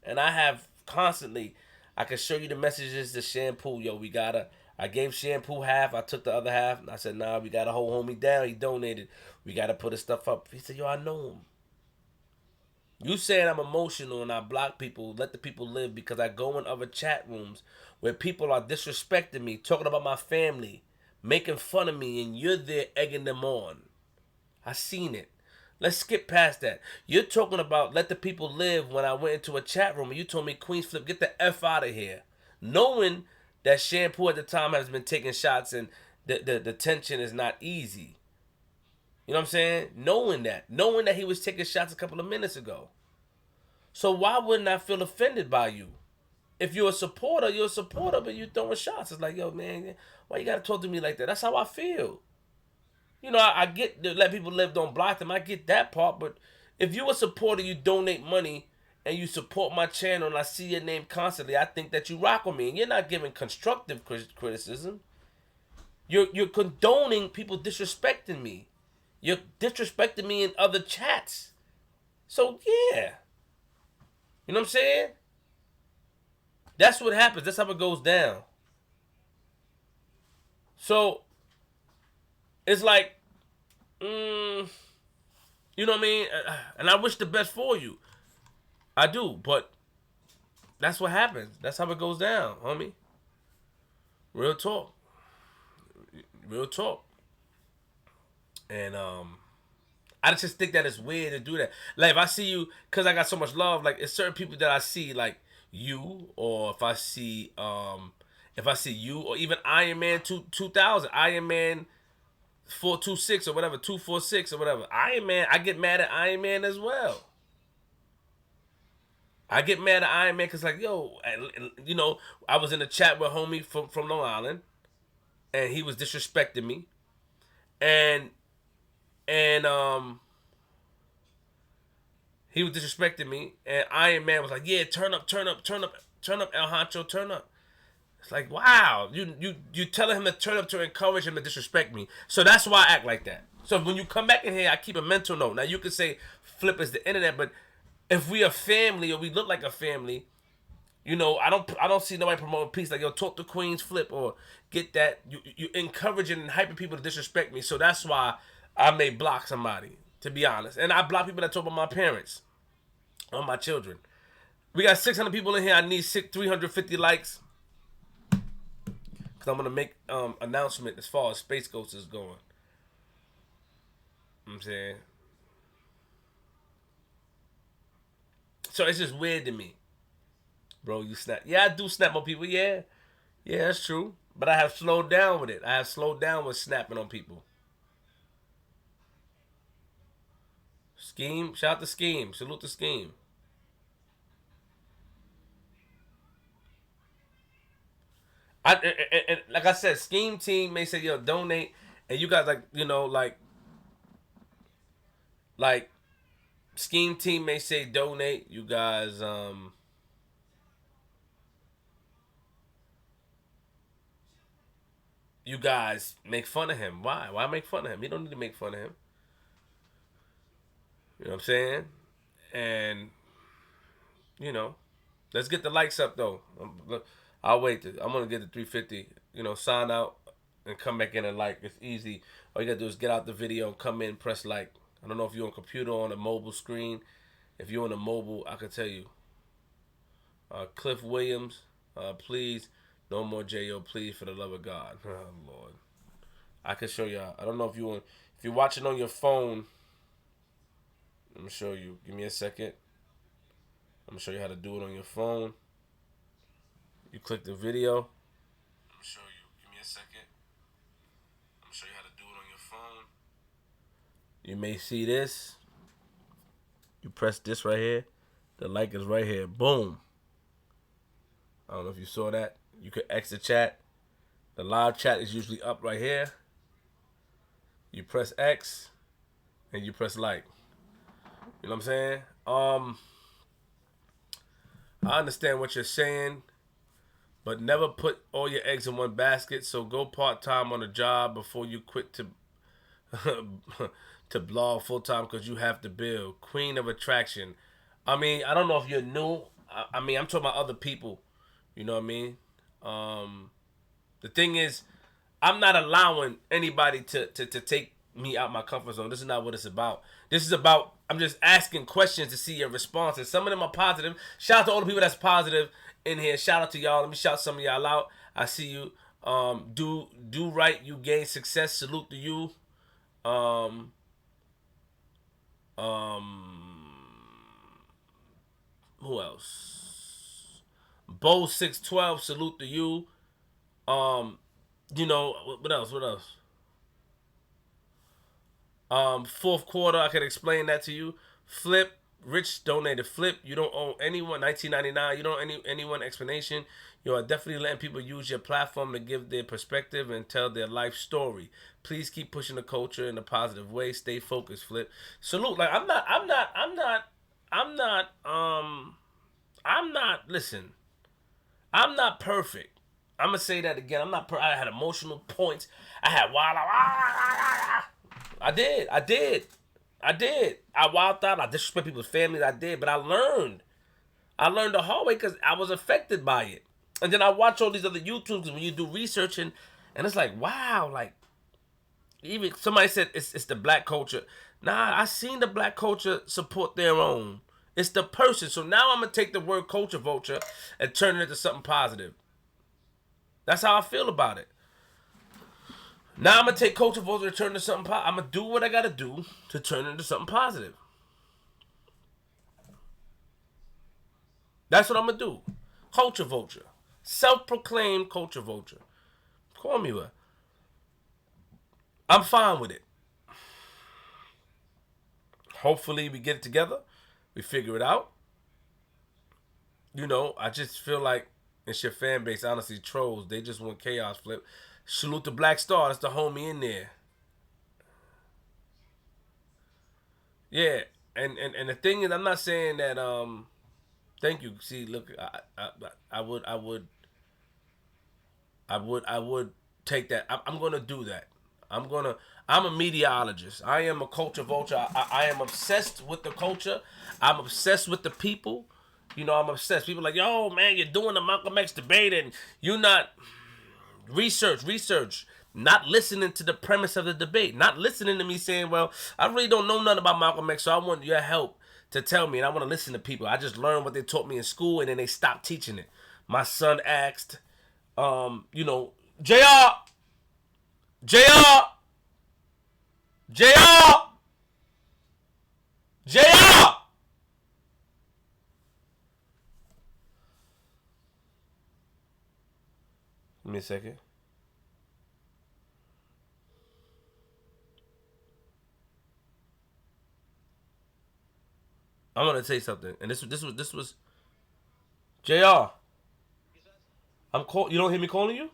And I have constantly, I can show you the messages to Shampoo. Yo, I gave Shampoo half. I took the other half. And I said, nah, we got to hold homie down. He donated. We got to put his stuff up. He said, yo, I know him. You saying I'm emotional and I block people, let the people live because I go in other chat rooms where people are disrespecting me, talking about my family, making fun of me, and you're there egging them on. I seen it. Let's skip past that. You're talking about let the people live when I went into a chat room and you told me, Queens Flip, get the F out of here. Knowing that shampoo at the time has been taking shots, and the tension is not easy. You know what I'm saying? Knowing that he was taking shots a couple of minutes ago. So why wouldn't I feel offended by you? If you're a supporter, you're a supporter, but you throwing shots. It's like, yo, man, why you gotta talk to me like that? That's how I feel. You know, I get to let people live, don't block them. I get that part, but if you're a supporter, you donate money and you support my channel, and I see your name constantly, I think that you rock with me. And you're not giving constructive criticism. You're condoning people disrespecting me. You're disrespecting me in other chats. So yeah, you know what I'm saying? That's what happens. That's how it goes down. So it's like, you know what I mean? And I wish the best for you. I do, but that's what happens. That's how it goes down, homie. Real talk. Real talk. And I just think that it's weird to do that. Like if I see you, cause I got so much love. Like it's certain people that I see, like you, or if I see you, or even Iron Man 2000, Iron Man 426 or whatever, 246 or whatever. Iron Man, I get mad at Iron Man as well. I get mad at Iron Man because like, yo, you know, I was in a chat with homie from Long Island, and he was disrespecting me, and and he was disrespecting me, and Iron Man was like, yeah, turn up, turn up, turn up, turn up, El Hancho, turn up. It's like, wow, you telling him to turn up to encourage him to disrespect me. So that's why I act like that. So when you come back in here, I keep a mental note. Now you can say Flip is the internet, but if we a family or we look like a family, you know, I don't see nobody promoting peace. Like, yo, talk to Queens Flip or get that. You encouraging and hyping people to disrespect me. So that's why I may block somebody, to be honest. And I block people that talk about my parents or my children. We got 600 people in here. I need 350 likes. Because I'm going to make announcement as far as Space Ghost is going. You know what I'm saying? So it's just weird to me. Bro, you snap. Yeah, I do snap on people. Yeah. Yeah, that's true. But I have slowed down with it. I have slowed down with snapping on people. Scheme. Shout out to Scheme. Salute to Scheme. And like I said, Scheme Team may say, yo, donate. And you guys, like, you know, like Scheme Team may say donate. You guys, you guys make fun of him. Why? Why make fun of him? You don't need to make fun of him. You know what I'm saying? And you know, let's get the likes up though. I'll wait. I'm gonna get the 350. You know, sign out and come back in and like. It's easy. All you gotta do is get out the video, come in, press like. I don't know if you're on a computer or on a mobile screen. If you're on a mobile, I can tell you. Cliff Williams, please, no more Jo. Please, for the love of God. Oh Lord, I can show you. I don't know if you're watching on your phone. Let me show you. Give me a second. I'm gonna show you how to do it on your phone. You click the video. Let me show you. Give me a second. I'm gonna show you how to do it on your phone. You may see this. You press this right here. The like is right here. Boom. I don't know if you saw that. You could exit chat. The live chat is usually up right here. You press X and you press like. You know what I'm saying? I understand what you're saying, but never put all your eggs in one basket. So go part time on a job before you quit to to blog full time because you have to build. Queen of attraction. I mean, I don't know if you're new. I mean, I'm talking about other people. You know what I mean? The thing is, I'm not allowing anybody to take me out my comfort zone. This is not what it's about. This is about, I'm just asking questions to see your responses. Some of them are positive. Shout out to all the people that's positive in here. Shout out to y'all. Let me shout some of y'all out. I see you. Do right. You gain success. Salute to you. Um, um, who else? Bo 612. Salute to you. You know, what else? What else? Fourth quarter, I could explain that to you. Flip, Rich donated. Flip, you don't owe anyone 1999. You don't owe anyone explanation. You are definitely letting people use your platform to give their perspective and tell their life story. Please keep pushing the culture in a positive way. Stay focused, Flip. Salute. Like I'm not. Listen, I'm not perfect. I'm gonna say that again. I'm not. I had emotional points. I had wild. I did. I wilded out. I disrespect people's families. I did, but I learned. I learned the hard way because I was affected by it. And then I watch all these other YouTubes when you do research and it's like, wow, like even somebody said it's the black culture. Nah, I seen the black culture support their own. It's the person. So now I'm gonna take the word culture vulture and turn it into something positive. That's how I feel about it. Now I'm gonna take culture vulture and turn it into something positive. I'm gonna do what I gotta do to turn it into something positive. That's what I'm gonna do. Culture vulture. Self-proclaimed culture vulture. Call me what? I'm fine with it. Hopefully we get it together. We figure it out. You know, I just feel like it's your fan base, honestly, trolls. They just want chaos, Flip. Salute the Black Star. That's the homie in there. Yeah. And the thing is, I'm not saying that thank you. See, look, I would take that. I'm gonna do that. I'm a mediaologist. I am a culture vulture. I am obsessed with the culture. I'm obsessed with the people. You know, I'm obsessed. People are like, yo, man, you're doing the Malcolm X debate and you're not research. Not listening to the premise of the debate. Not listening to me saying, well, I really don't know nothing about Malcolm X, so I want your help to tell me, and I want to listen to people. I just learned what they taught me in school, and then they stopped teaching it. My son asked, you know, JR, JR, JR. Give me a second. I'm gonna say something, and this was JR. I'm call. You don't hear me calling you?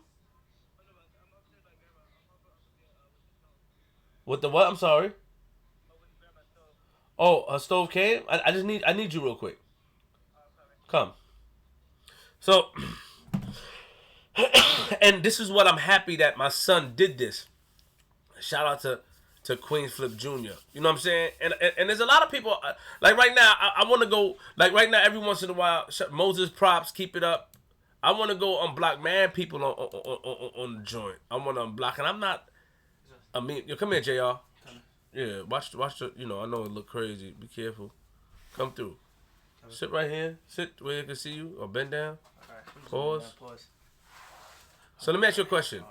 With the what? I'm sorry. Oh, a stove came. I need you real quick. Come. So, and this is what I'm happy that my son did this. Shout out to Queen Flip Jr. You know what I'm saying? And there's a lot of people like right now. I want to go like right now. Every once in a while, Moses props, keep it up. I want to go unblock man people on the joint. I want to unblock, and I'm not. I mean, yo, come here, Jr. Yeah, watch the. You know, I know it look crazy. Be careful. Come through. Sit right here. Sit where you can see you, or bend down. Pause. So let me ask you a question.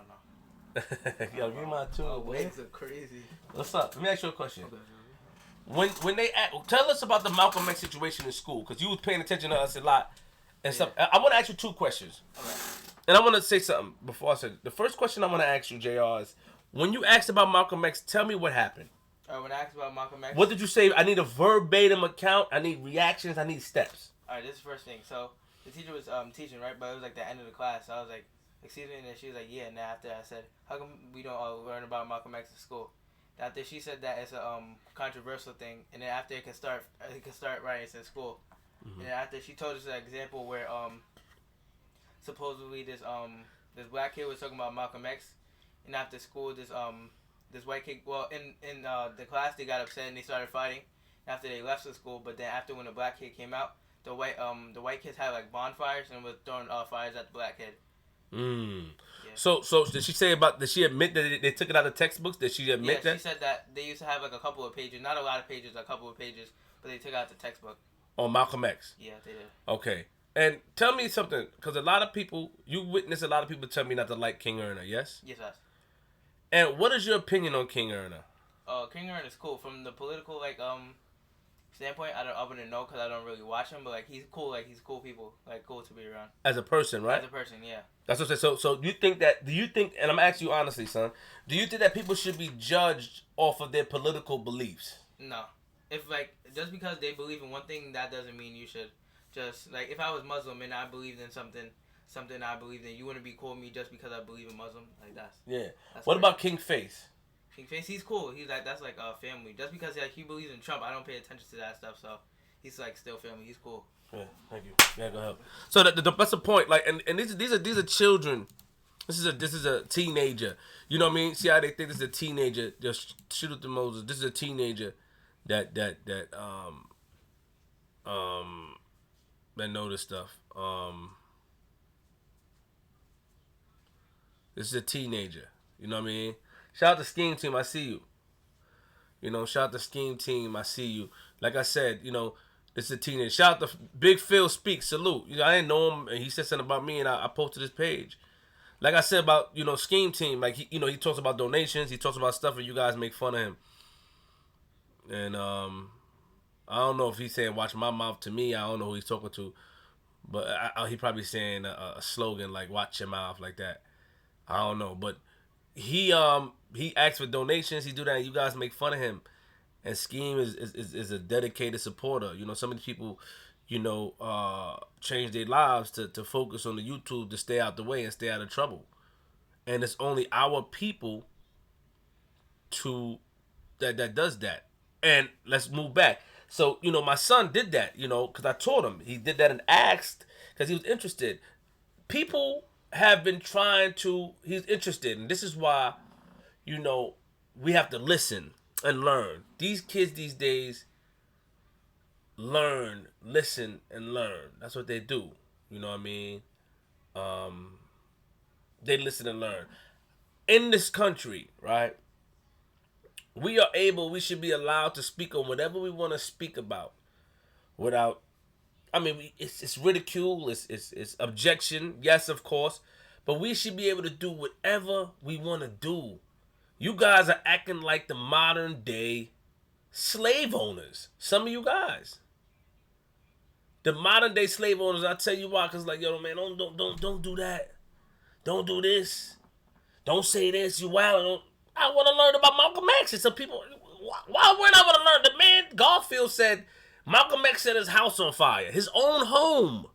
Yo, give me my tool. Legs are crazy. What's up? Let me ask you a question. When they tell us about the Malcolm X situation in school, because you was paying attention to us a lot and stuff. I want to ask you two questions, and I want to say something before I say it. The first question I want to ask you, Jr. is when you asked about Malcolm X, tell me what happened. When I asked about Malcolm X, What did you say? I need a verbatim account. I need reactions. I need steps. All right, this is the first thing. So the teacher was teaching, right? But it was like the end of the class. So I was like, excuse me, and then she was like, yeah. And then after I said, how come we don't learn about Malcolm X in school? After she said that it's a controversial thing, and then after it can start riots in school. Mm-hmm. And after she told us an example where supposedly this black kid was talking about Malcolm X, and after school this white kid, well, in the class they got upset and they started fighting after they left the school. But then after when the black kid came out, the white kids had like bonfires and was throwing fires at the black kid. Yeah. So did she say about? Did she admit that they took it out of textbooks? Did she admit that? Yeah, she said that they used to have like a couple of pages, not a lot of pages, a couple of pages, but they took out the textbook. On Malcolm X. Yeah, they did. Okay, and tell me something, because a lot of people, you witness a lot of people tell me not to like King Erna. Yes. Yes, yes. And what is your opinion on King Erna? King Erna is cool from the political standpoint, I wouldn't know because I don't really watch him. But like he's cool. Like he's cool people. Like cool to be around. As a person, right? As a person, yeah. That's what I say. So do you think that? Do you think? And I'm asking you honestly, son. Do you think that people should be judged off of their political beliefs? No. If like just because they believe in one thing, that doesn't mean you should just like if I was Muslim and I believed in something I believed in, you wouldn't be cool with me just because I believe in Muslim. Like that's What crazy. about King Faith? King Face, he's cool. He's like that's like a family. Just because like he believes in Trump, I don't pay attention to that stuff. So he's like still family. He's cool. Yeah, thank you. Yeah, go ahead. So that's the point. Like, and these are children. This is a teenager. You know what I mean? See how they think this is a teenager? Just shoot at the Moses. This is a teenager that know this stuff. This is a teenager. You know what I mean? Shout out to Scheme Team. I see you. You know, shout out to Scheme Team. I see you. Like I said, you know, this is a teenager. Shout out to Big Phil Speaks. Salute. You know, I didn't know him, and he said something about me, and I posted his page. Like I said about, you know, Scheme Team. Like, he talks about donations. He talks about stuff, and you guys make fun of him. And I don't know if he's saying watch my mouth to me. I don't know who he's talking to. But he probably saying a slogan like watch your mouth like that. I don't know. But he asks for donations. He do that, and you guys make fun of him. And Scheme is a dedicated supporter. You know, some of these people, you know, change their lives to focus on the YouTube to stay out the way and stay out of trouble. And it's only our people that does that. And let's move back. So, you know, my son did that, you know, because I taught him. He did that and asked because he was interested. People have been he's interested. And this is why, you know, we have to listen and learn. These kids these days learn, listen, and learn. That's what they do. You know what I mean? They listen and learn. In this country, right? We should be allowed to speak on whatever we want to speak about without, I mean, it's ridicule, it's objection, yes, of course, but we should be able to do whatever we want to do. You guys are acting like the modern day slave owners. Some of you guys. The modern day slave owners, I'll tell you why, because like, yo, man, don't do that. Don't do this. Don't say this, you wild. I want to learn about Malcolm X. And some people, why would I want to learn? The man, Garfield said, Malcolm X set his house on fire. His own home.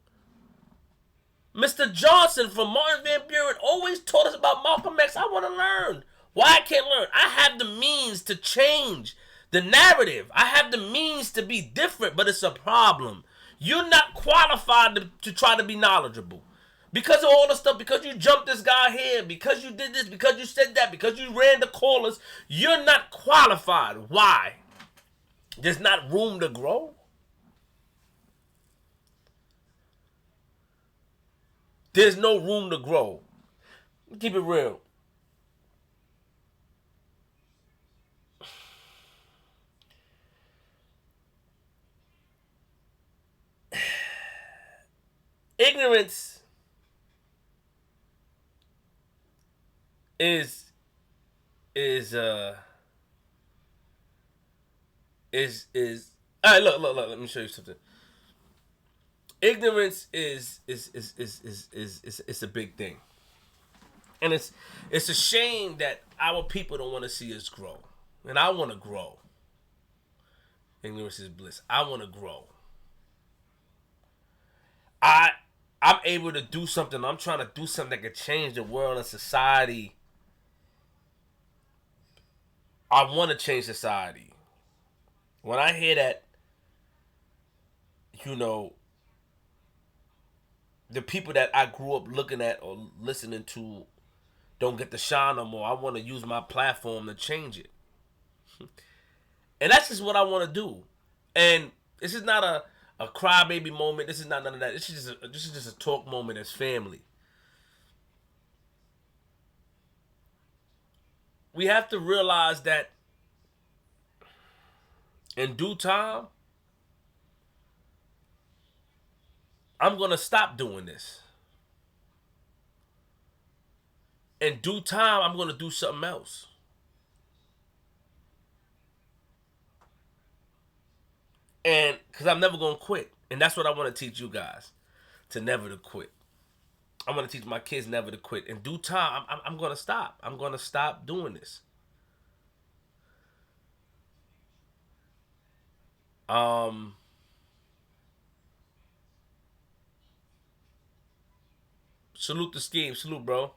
Mr. Johnson from Martin Van Buren always taught us about Malcolm X. I want to learn. Why I can't learn? I have the means to change the narrative. I have the means to be different, but it's a problem. You're not qualified to try to be knowledgeable. Because of all the stuff, because you jumped this guy here, because you did this, because you said that, because you ran the callers, you're not qualified. Why? There's not room to grow. There's no room to grow. Keep it real. Ignorance is all right, look, let me show you something. Ignorance is a big thing. And it's a shame that our people don't want to see us grow. And I want to grow. Ignorance is bliss. I want to grow. I'm able to do something. I'm trying to do something that could change the world and society. I want to change society. When I hear that, you know, the people that I grew up looking at or listening to don't get to shine no more, I want to use my platform to change it. And that's just what I want to do. And this is not a crybaby moment. This is not none of that. This is just a talk moment as family. We have to realize that in due time, I'm going to stop doing this. In due time, I'm going to do something else. And because I'm never gonna quit, and that's what I want to teach you guys, to never to quit. I'm gonna teach my kids never to quit. In due time, I'm gonna stop. I'm gonna stop doing this. Um, Salute the scheme. Salute, bro.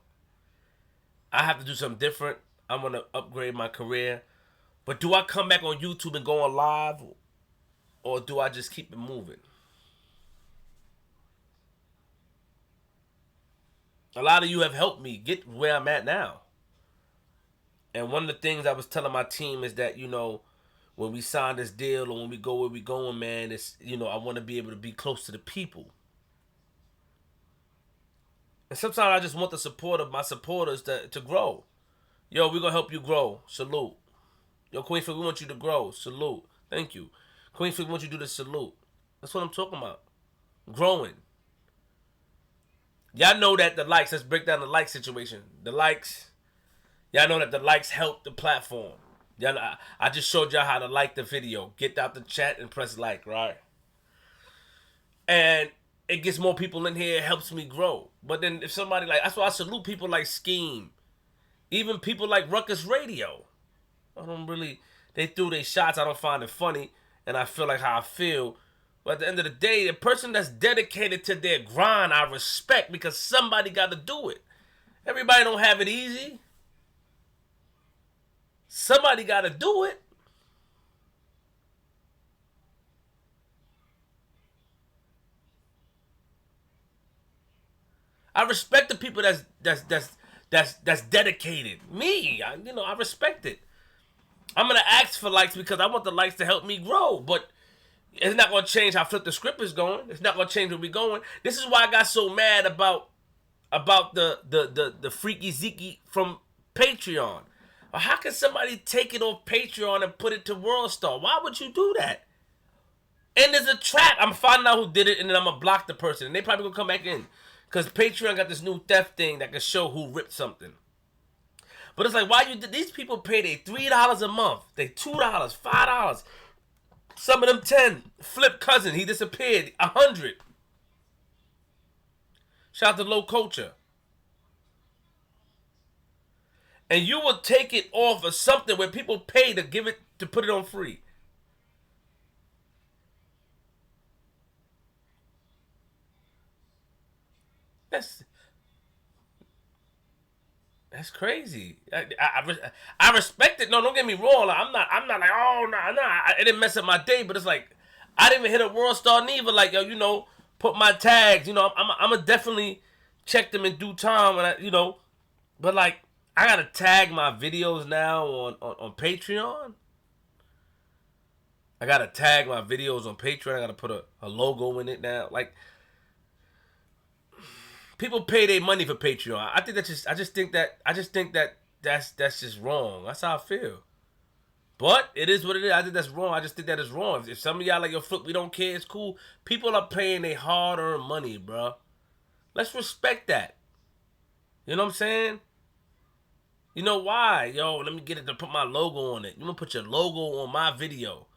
I have to do something different. I'm gonna upgrade my career. But do I come back on YouTube and go on live, or do I just keep it moving? A lot of you have helped me get where I'm at now. And one of the things I was telling my team is that, when we sign this deal or when we go where we going, man, it's, I want to be able to be close to the people. And sometimes I just want the support of my supporters to grow. Yo, we're going to help you grow. Salute. Yo, Queensfield, we want you to grow. Salute. Thank you. Queensfield, we want you to do the salute. That's what I'm talking about. Growing. Y'all know that the likes, let's break down the like situation. The likes, y'all know that the likes help the platform. Y'all, I just showed y'all how to like the video. Get out the chat and press like, right? And it gets more people in here. It helps me grow. But then if somebody that's why I salute people like Scheme. Even people like Ruckus Radio. They threw their shots. I don't find it funny. And I feel like how I feel. But at the end of the day, the person that's dedicated to their grind, I respect because somebody got to do it. Everybody don't have it easy. Somebody got to do it. I respect the people that's dedicated. Me, I respect it. I'm gonna ask for likes because I want the likes to help me grow, but it's not gonna change how Flipdascript is going. It's not gonna change where we're going. This is why I got so mad about the freaky zeke from Patreon. How can somebody take it off Patreon and put it to WorldStar? Why would you do that? And there's a trap. I'm finding out who did it, and then I'm gonna block the person, and they probably gonna come back in. Because Patreon got this new theft thing that can show who ripped something. But it's like, why you did these people pay they $3 a month, they $2, $5, some of them 10. Flip cousin, he disappeared, 100. Shout out to Low Culture. And you will take it off of something where people pay to put it on free. That's crazy. I respect it. No, don't get me wrong. Like, I'm not like, oh no. It didn't mess up my day, but it's like I didn't even hit a WorldStar neither. Like, yo, put my tags. I'm gonna definitely check them in due time. And but like I gotta tag my videos now on Patreon. I gotta tag my videos on Patreon. I gotta put a logo in it now. Like, people pay their money for Patreon. I just think that's just wrong. That's how I feel. But it is what it is. I think that's wrong. I just think that is wrong. If some of y'all like, yo, Flip, we don't care, it's cool. People are paying their hard-earned money, bro. Let's respect that. You know what I'm saying? You know why? Yo, let me get it to put my logo on it. You gonna put your logo on my video.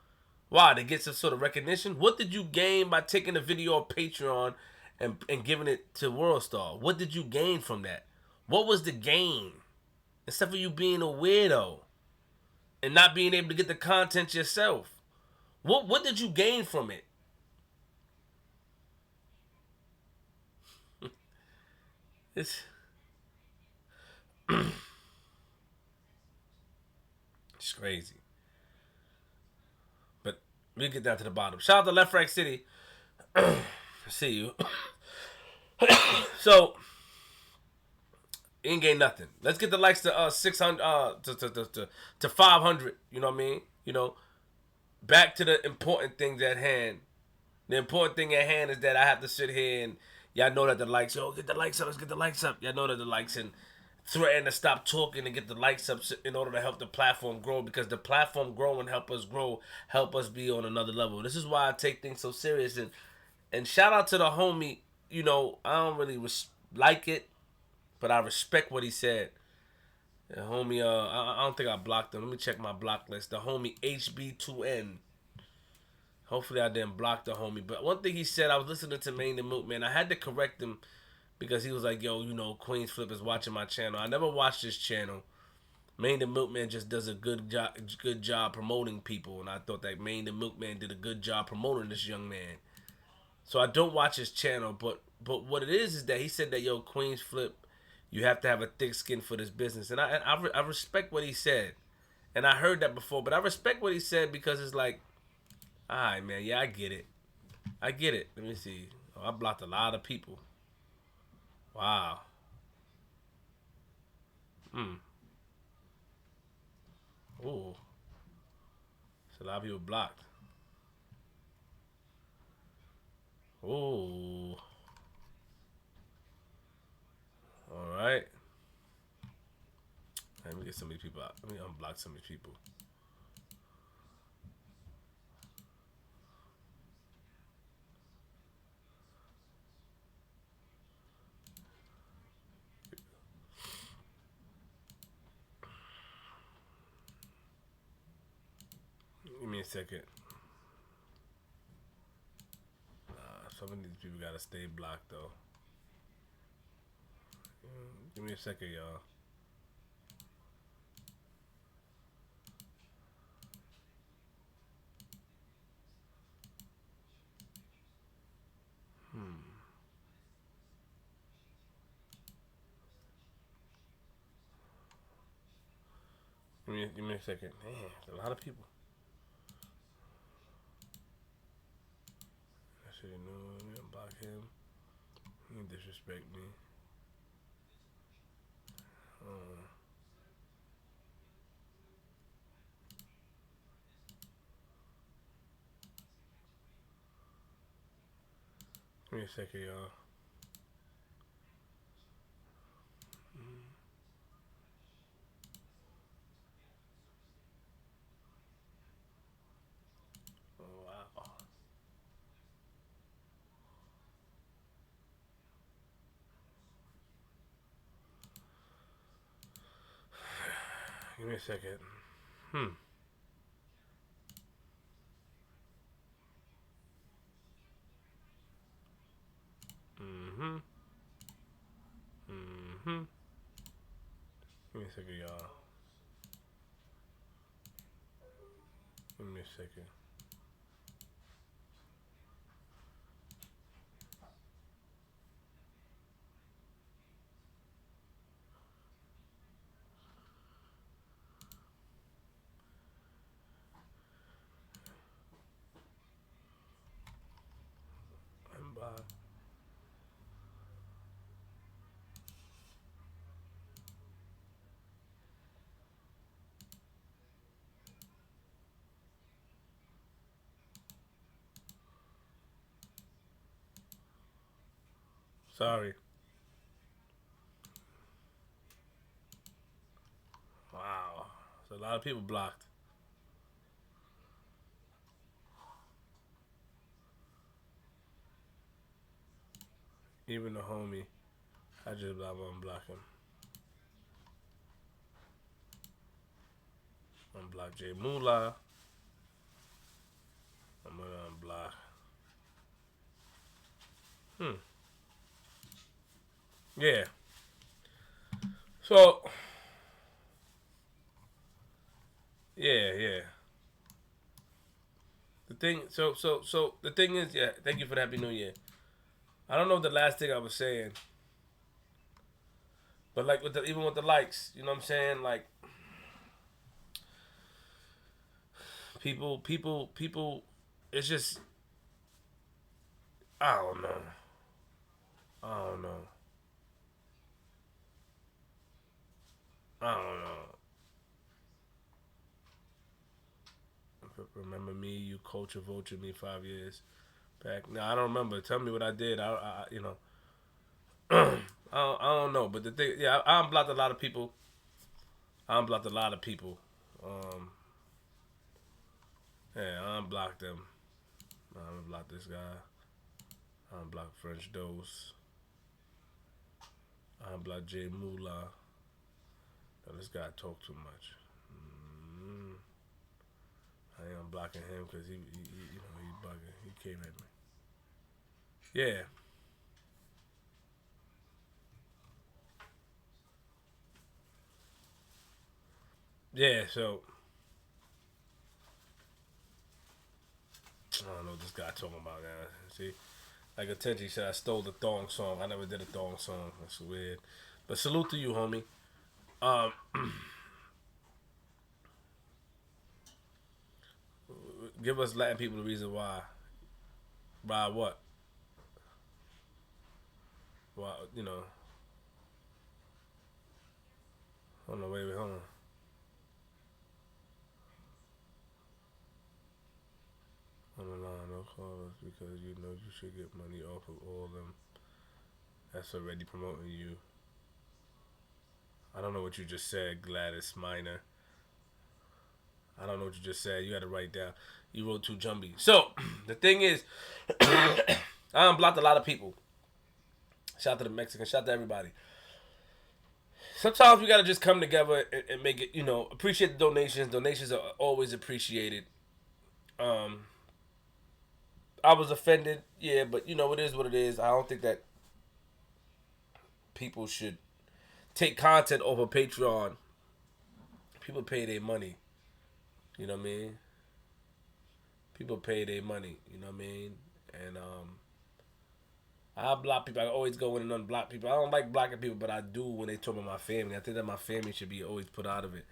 Why? To get some sort of recognition? What did you gain by taking the video on Patreon and giving it to WorldStar? What did you gain from that? What was the gain? Except for you being a weirdo and not being able to get the content yourself. What did you gain from it? It's it's crazy. But we get down to the bottom. Shout out to Left Rack City. See you. So ain't gain nothing. Let's get the likes to 600 to 500. You know what I mean? Back to the important things at hand. The important thing at hand is that I have to sit here and y'all know that the likes. Yo, get the likes up. Let's get the likes up. Y'all know that the likes and threaten to stop talking and get the likes up in order to help the platform grow, because the platform grow and help us grow, help us be on another level. This is why I take things so serious. And shout out to the homie. I don't really like it, but I respect what he said. The homie, I don't think I blocked him. Let me check my block list. The homie HB2N. Hopefully I didn't block the homie. But one thing he said, I was listening to Maine the Moot, man. I had to correct him because he was like, yo, Queen's Flip is watching my channel. I never watched this channel. Maine the Milkman just does a good job promoting people, and I thought that Maine the Milkman did a good job promoting this young man. So I don't watch his channel, but what it is that he said that, yo, Queen's Flip, you have to have a thick skin for this business, and I respect what he said, and I heard that before, but I respect what he said because it's like, all right, man, yeah, I get it. Let me see. Oh, I blocked a lot of people. Wow. Ooh. It's a lot of people blocked. Ooh. All right. Let me get some of these people out. Let me unblock some of these people. Give me a second. Some of these people gotta stay blocked though. Give me a second, y'all. Give me a second. Man, there's a lot of people. I should have known. Let me unblock him. He disrespect me. Give me a second, y'all. Oh, wow. Give me a second. Mm-hmm. Mm-hmm. Give me a second, y'all. Give me a second. Unblock. Sorry. Wow. So a lot of people blocked. Even the homie. I just unblock him. Unblock J Moolah. I'm gonna unblock. Yeah. So yeah. The thing so the thing is, yeah, thank you for the Happy New Year. I don't know the last thing I was saying. But like even with the likes, you know what I'm saying? Like people it's just I don't know. I don't know. I don't know. Remember me, you culture vulture me 5 years back. No, I don't remember. Tell me what I did. I you know, I don't know. But the thing, yeah, I unblocked a lot of people. I unblocked a lot of people. Um, yeah, I unblocked them. I unblocked this guy. I unblocked French Dose. I unblocked J Moolah. No, this guy talk too much. I ain't unblocking him because he bugging. He came at me. Yeah. Yeah, so I don't know what this guy talking about now. See? Like Atenji said, I stole the thong song. I never did a thong song. That's weird. But salute to you, homie. Um, give us Latin people the reason why. Why what? Why, you know. Hold on, wait, hold on. On the line, no callers because you know you should get money off of all of them. That's already promoting you. I don't know what you just said, Gladys Minor. I don't know what you just said. You had to write down. You wrote too jumbie. So, the thing is, I unblocked a lot of people. Shout out to the Mexicans. Shout out to everybody. Sometimes we gotta just come together and make it, appreciate the donations. Donations are always appreciated. Um, I was offended, yeah, but it is what it is. I don't think that people should take content over Patreon. People pay their money. You know what I mean? People pay their money. You know what I mean? And I block people. I always go in and unblock people. I don't like blocking people, but I do when they talk about my family. I think that my family should be always put out of it,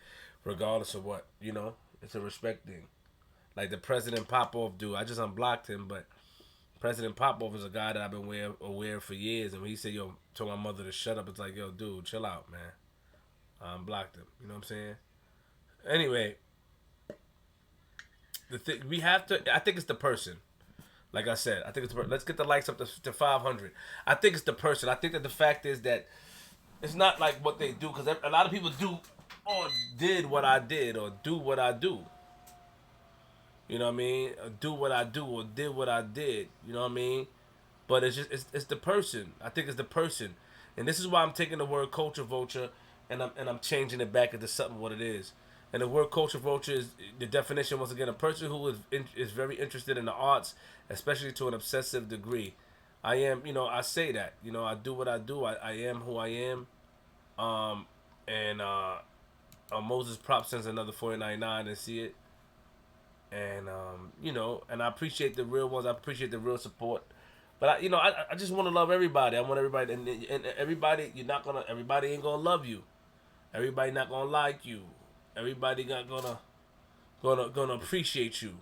regardless of what. It's a respect thing. Like the President Popov dude, I just unblocked him, but President Popov is a guy that I've been aware for years. And when he said, yo, told my mother to shut up, it's like, yo, dude, chill out, man. I unblocked him. You know what I'm saying? Anyway, the thing we have to, I think it's the person. Like I said, I think it's the person. Let's get the likes up to 500. I think it's the person. I think that the fact is that it's not like what they do, because a lot of people do or did what I did or do what I do. You know what I mean? Or do what I do or did what I did. You know what I mean? But it's the person. I think it's the person, and this is why I'm taking the word culture vulture, and I'm changing it back into something what it is. And the word culture vulture is the definition once again: a person who is very interested in the arts, especially to an obsessive degree. I am, I say that, I do what I do. I am who I am. And Moses Prop sends another 499 and see it. And and I appreciate the real ones. I appreciate the real support. But I just want to love everybody. I want everybody, and everybody. Everybody ain't gonna love you. Everybody not gonna like you. Everybody not gonna appreciate you.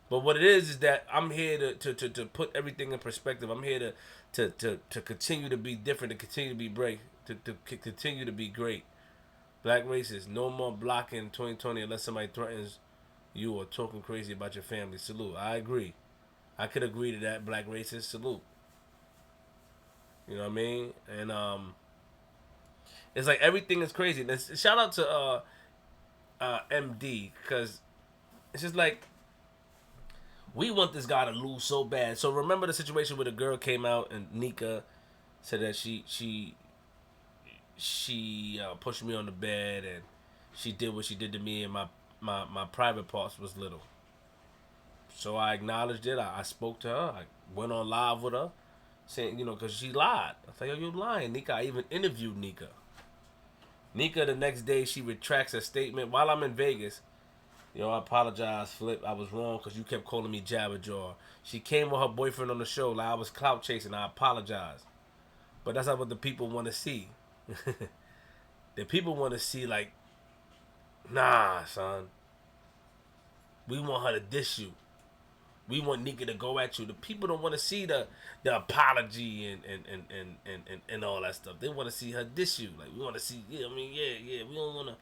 But what it is that I'm here to put everything in perspective. I'm here to continue to be different, to continue to be brave, to continue to be great. Black racists, no more blocking 2020 unless somebody threatens you or talking crazy about your family. Salute. I agree. I could agree to that. Black racist. Salute. You know what I mean? And it's like everything is crazy. Shout out to MD, because it's just like we want this guy to lose so bad. So remember the situation where the girl came out and Nika said that she pushed me on the bed and she did what she did to me, and my private parts was little. So I acknowledged it. I spoke to her. I went on live with her, saying, because she lied. I said, yo, you lying, Nika. I even interviewed Nika. Nika, the next day, she retracts her statement. While I'm in Vegas, I apologize, Flip. I was wrong because you kept calling me Jabberjaw. She came with her boyfriend on the show. Like I was clout chasing. I apologize. But that's not what the people want to see. The people want to see, like, nah, son. We want her to diss you. We want Nika to go at you. The people don't want to see the apology and all that stuff. They want to see her diss you. Like, we want to see, yeah. We don't want to.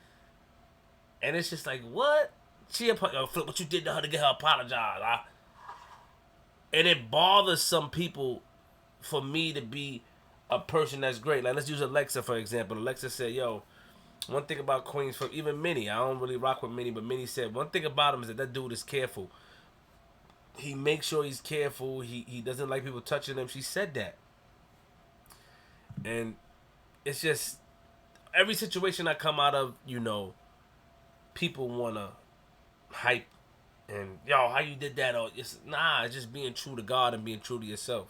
And it's just like, what? Flip, what you did to her to get her apologize? And it bothers some people for me to be a person that's great. Like, let's use Alexa, for example. Alexa said, yo, one thing about Queens, for even Minnie, I don't really rock with Minnie, but Minnie said, one thing about him is that dude is careful. He makes sure he's careful. He doesn't like people touching him. She said that. And it's just, every situation I come out of, people want to hype And yo, how you did that? It's just being true to God and being true to yourself.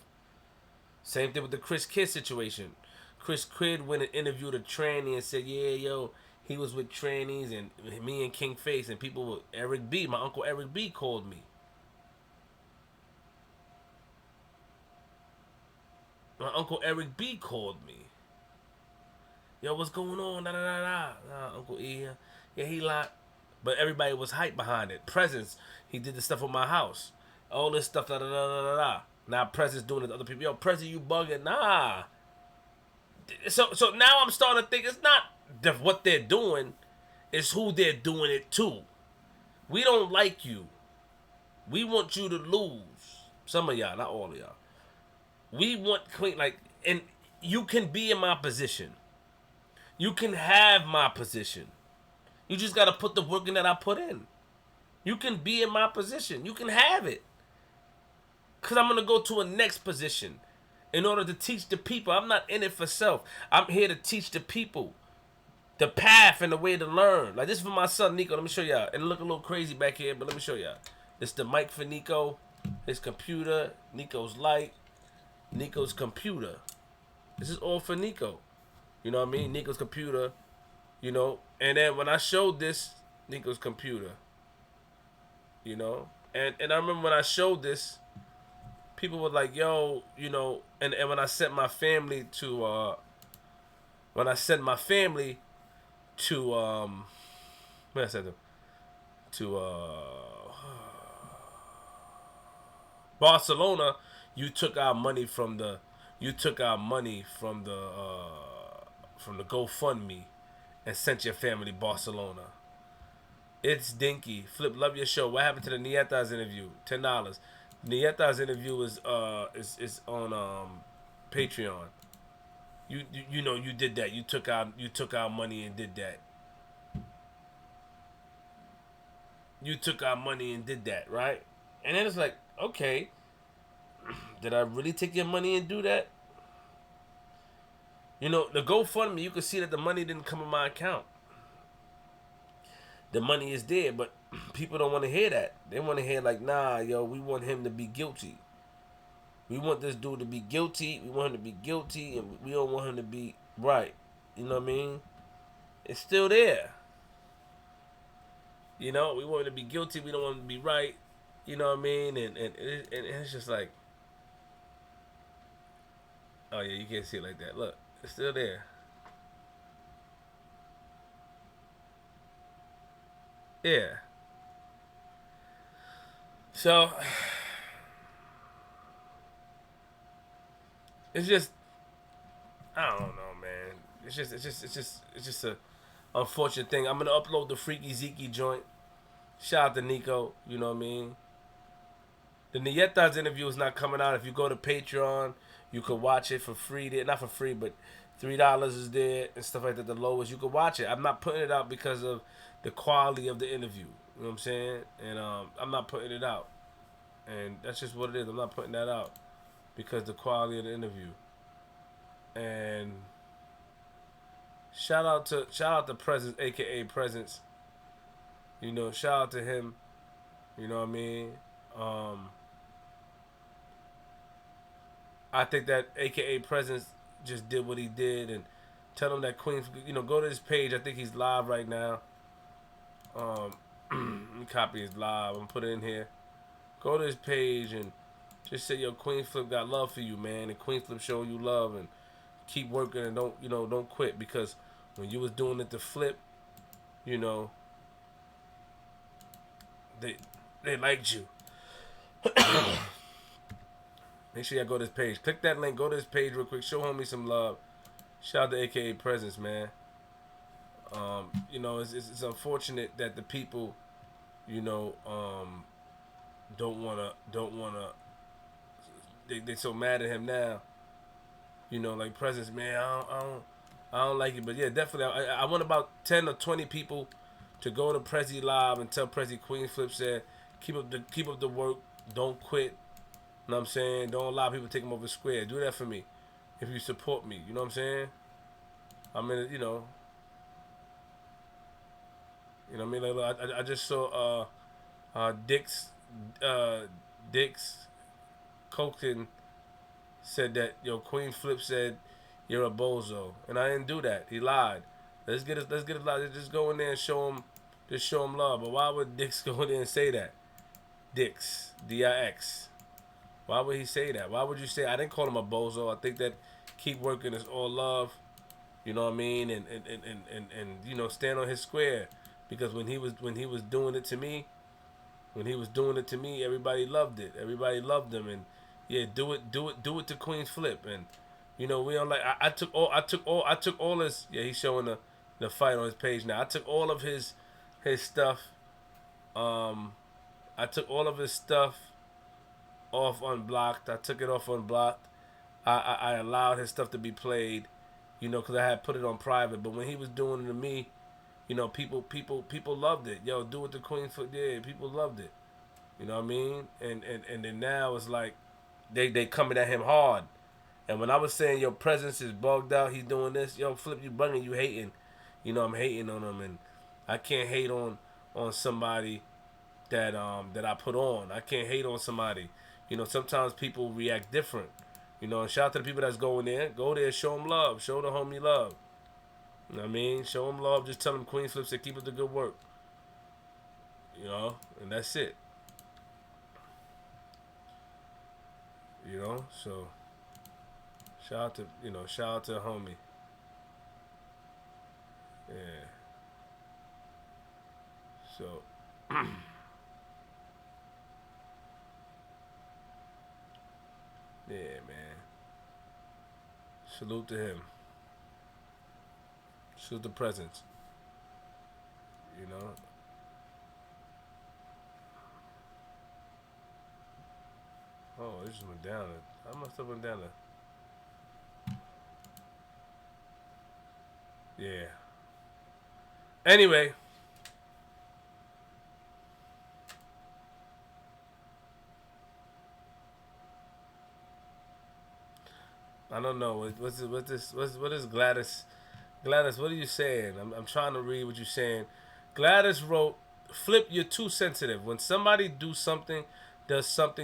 Same thing with the Chris Kidd situation. Chris Kidd went and interviewed a tranny and said, yeah, yo, he was with trannies and me and King Face and people. Eric B, my uncle Eric B called me. My uncle Eric B called me. Yo, what's going on? Da da da da. Uncle E, yeah, he lied. But everybody was hype behind it. Presence, he did the stuff with my house. All this stuff, da da da da da da. Now Presence doing it to other people. Yo, Presence, you bugging? Nah. So now I'm starting to think it's not what they're doing, it's who they're doing it to. We don't like you. We want you to lose. Some of y'all, not all of y'all. We want clean, like, and you can be in my position. You can have my position. You just got to put the work in that I put in. You can be in my position. You can have it. Because I'm going to go to a next position in order to teach the people. I'm not in it for self. I'm here to teach the people the path and the way to learn. Like, this is for my son, Nico. Let me show y'all. It look a little crazy back here, but let me show y'all. It's the mic for Nico, his computer, Nico's light, Nico's computer. This is all for Nico. You know what I mean? Nico's computer, you know. And then when I showed this, Nico's computer, you know. And I remember when I showed this, people were like, yo, you know, and when I sent my family to, where I sent them? To, Barcelona, you took our money from the GoFundMe and sent your family to Barcelona. It's Dinky. Flip, love your show. What happened to the Nietas interview? $10. Nietas interview is on Patreon. You know you did that. You took our money and did that. You took our money and did that, right? And then it's like, okay, did I really take your money and do that? You know, the GoFundMe, you can see that the money didn't come in my account. The money is there, but people don't want to hear that. They want to hear like, nah, yo, we want him to be guilty. We want this dude to be guilty. We want him to be guilty, and we don't want him to be right. You know what I mean? It's still there. You know, we want him to be guilty. We don't want him to be right. You know what I mean? And it's just like, oh yeah, you can't see it like that. Look, it's still there. Yeah. So it's just, I don't know, man. It's just a unfortunate thing. I'm gonna upload the Freaky Zeke joint. Shout out to Nico. You know what I mean? The Nietas interview is not coming out. If you go to Patreon, you can watch it for free. Not for free, but $3 is there and stuff like that. The lowest you can watch it. I'm not putting it out because of the quality of the interview. You know what I'm saying? And I'm not putting it out. And that's just what it is. I'm not putting that out because the quality of the interview. And shout out to Presence, aka Presence. You know, shout out to him. You know what I mean? I think that aka Presence just did what he did, and tell him that Queen, you know, go to his page. I think he's live right now. Let me copy his live and put it in here. Go to his page and just say, yo, Queen Flip got love for you, man, and Queen Flip showing you love, and keep working and don't quit, because when you was doing it to Flip, you know, they liked you. Make sure y'all go to his page. Click that link. Go to his page real quick. Show homie some love. Shout out to AKA Presence, man. You know, it's unfortunate that the people, you know, don't wanna. They so mad at him now. You know, like Presence, man. I don't like it, but yeah, definitely. I want about 10 or 20 people to go to Prezi Live and tell Prezi Queen Flip said, keep up the work. Don't quit. You know what I'm saying? Don't allow people to take him over square. Do that for me. If you support me. You know what I'm saying? I mean, you know what I mean? Like, look, I just saw Dix, uh, Dix Coken said that Queen Flip said you're a bozo, and I didn't do that. He lied. Let's get it live. Just go in there and show him love. But why would Dix go in there and say that? Dix, Dix. Why would he say that? Why would you say? I didn't call him a bozo. I think that keep working is all love. You know what I mean? And stand on his square, because when he was doing it to me, everybody loved it. Everybody loved him, and yeah, do it to Queen's Flip, and we don't like. I took all his. Yeah, he's showing the fight on his page now. I took all of his stuff. I took all of his stuff off unblocked. I took it off unblocked. I allowed his stuff to be played, because I had put it on private. But when he was doing it to me, people loved it. Yo, do it to Queen Flip. Yeah, people loved it. You know what I mean? And then now it's like they coming at him hard. And when I was saying your presence is bugged out, he's doing this. Yo, Flip, you bugging, you hating. I'm hating on him, and I can't hate on somebody that I put on. I can't hate on somebody. Sometimes people react different. And shout out to the people that's going there. Go there, show them love. Show the homie love. You know what I mean? Show them love. Just tell them Queen Flip said keep up the good work. And that's it. So shout out to the homie. Yeah. So yeah, man. Salute to him. Salute the presence. Oh, it just went down. I must have went down Yeah. Anyway. I don't know. What is Gladys? Gladys, what are you saying? I'm trying to read what you're saying. Gladys wrote, Flip, you're too sensitive. When somebody does something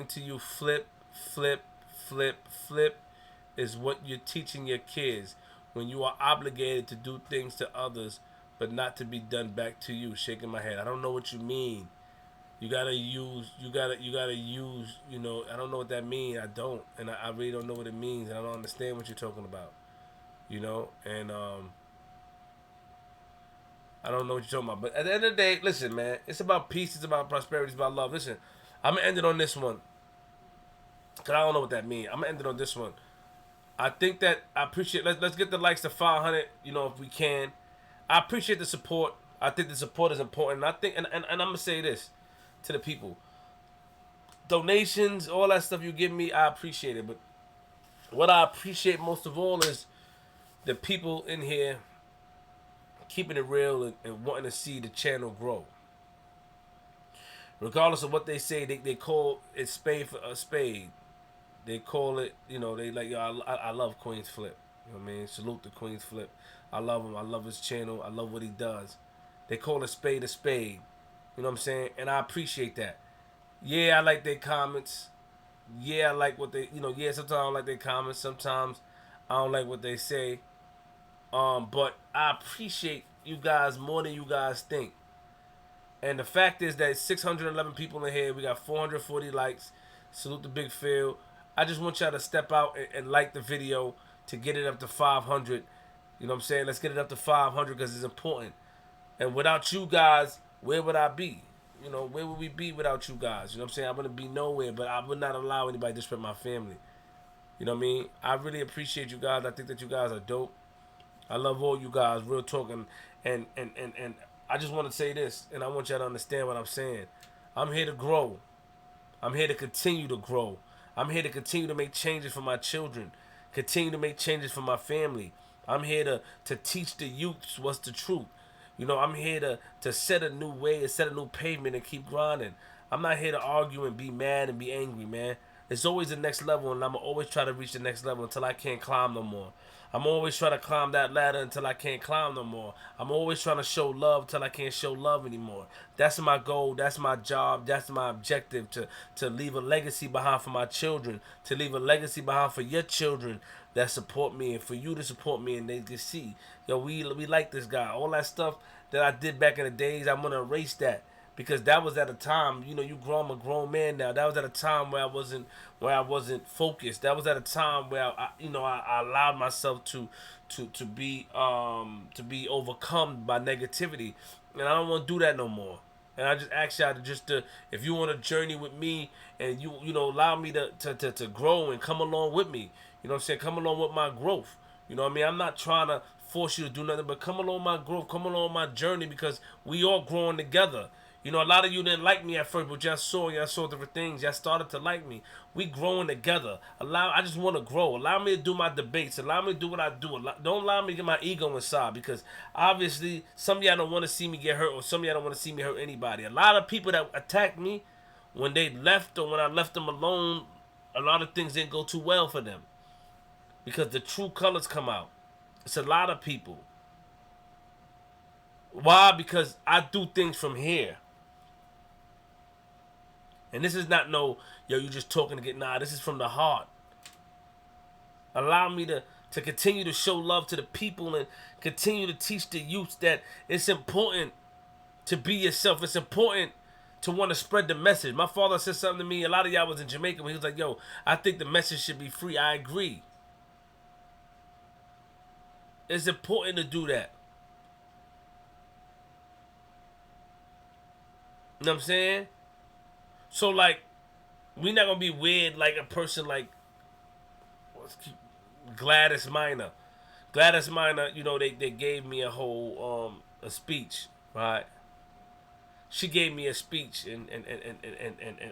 to you, flip, flip, flip, flip is what you're teaching your kids. When you are obligated to do things to others, but not to be done back to you. Shaking my head. I don't know what you mean. You gotta use, I don't know what that means. I don't. And I really don't know what it means. And I don't understand what you're talking about. And I don't know what you're talking about. But at the end of the day, listen, man, it's about peace, it's about prosperity, it's about love. Listen, I'm gonna end it on this one. Cause I don't know what that means. I'm gonna end it on this one. I think that I appreciate, let's get the likes to 500, if we can. I appreciate the support. I think the support is important. And I think, and I'm gonna say this to the people. Donations, all that stuff you give me, I appreciate it. But what I appreciate most of all is the people in here keeping it real and wanting to see the channel grow. Regardless of what they say, they call it spade for a spade. They call it, they like, yo, I love Queen's Flip. You know what I mean? Salute to Queen's Flip. I love him. I love his channel. I love what he does. They call a spade a spade. You know what I'm saying? And I appreciate that. Yeah, I like their comments. Yeah, I like what they, yeah, sometimes I don't like their comments. Sometimes I don't like what they say. But I appreciate you guys more than you guys think. And the fact is that 611 people in here. We got 440 likes. Salute the Big Phil. I just want y'all to step out and like the video to get it up to 500. You know what I'm saying? Let's get it up to 500 because it's important. And without you guys, where would I be? Where would we be without you guys? You know what I'm saying? I wouldn't be nowhere, but I would not allow anybody to disrespect my family. You know what I mean? I really appreciate you guys. I think that you guys are dope. I love all you guys, real talk. And I just want to say this, and I want y'all to understand what I'm saying. I'm here to grow. I'm here to continue to grow. I'm here to continue to make changes for my children. Continue to make changes for my family. I'm here to teach the youths what's the truth. I'm here to set a new way and set a new pavement and keep grinding. I'm not here to argue and be mad and be angry, man. It's always the next level, and I'm always try to reach the next level until I can't climb no more. I'm always trying to climb that ladder until I can't climb no more. I'm always trying to show love till I can't show love anymore. That's my goal. That's my job. That's my objective, to leave a legacy behind for my children, to leave a legacy behind for your children that support me, and for you to support me, and they can see, yo, we like this guy. All that stuff that I did back in the days, I'm gonna erase that. Because that was at a time, you know, I'm a grown man now. That was at a time where I wasn't focused. That was at a time where I allowed myself to be overcome by negativity, and I don't want to do that no more. And I just ask y'all to if you want to journey with me, and allow me to grow and come along with me. You know what I'm saying? Come along with my growth. You know what I mean? I'm not trying to force you to do nothing, but come along my growth, come along my journey, because we all growing together. You know, a lot of you didn't like me at first, but y'all saw different things. Y'all started to like me. We growing together. I just want to grow. Allow me to do my debates. Allow me to do what I do. Don't allow me to get my ego inside, because obviously some of y'all don't want to see me get hurt, or some of y'all don't want to see me hurt anybody. A lot of people that attacked me, when they left or when I left them alone, a lot of things didn't go too well for them, because the true colors come out. It's a lot of people. Why? Because I do things from here. And this is not you just talking to get, nah, this is from the heart. Allow me to continue to show love to the people, and continue to teach the youth that it's important to be yourself. It's important to want to spread the message. My father said something to me, a lot of y'all was in Jamaica, when he was like, yo, I think the message should be free. I agree. It's important to do that. You know what I'm saying? So, like, we not gonna be weird like a person like Gladys Minor. Gladys Minor, they gave me a whole a speech, right? She gave me a speech, and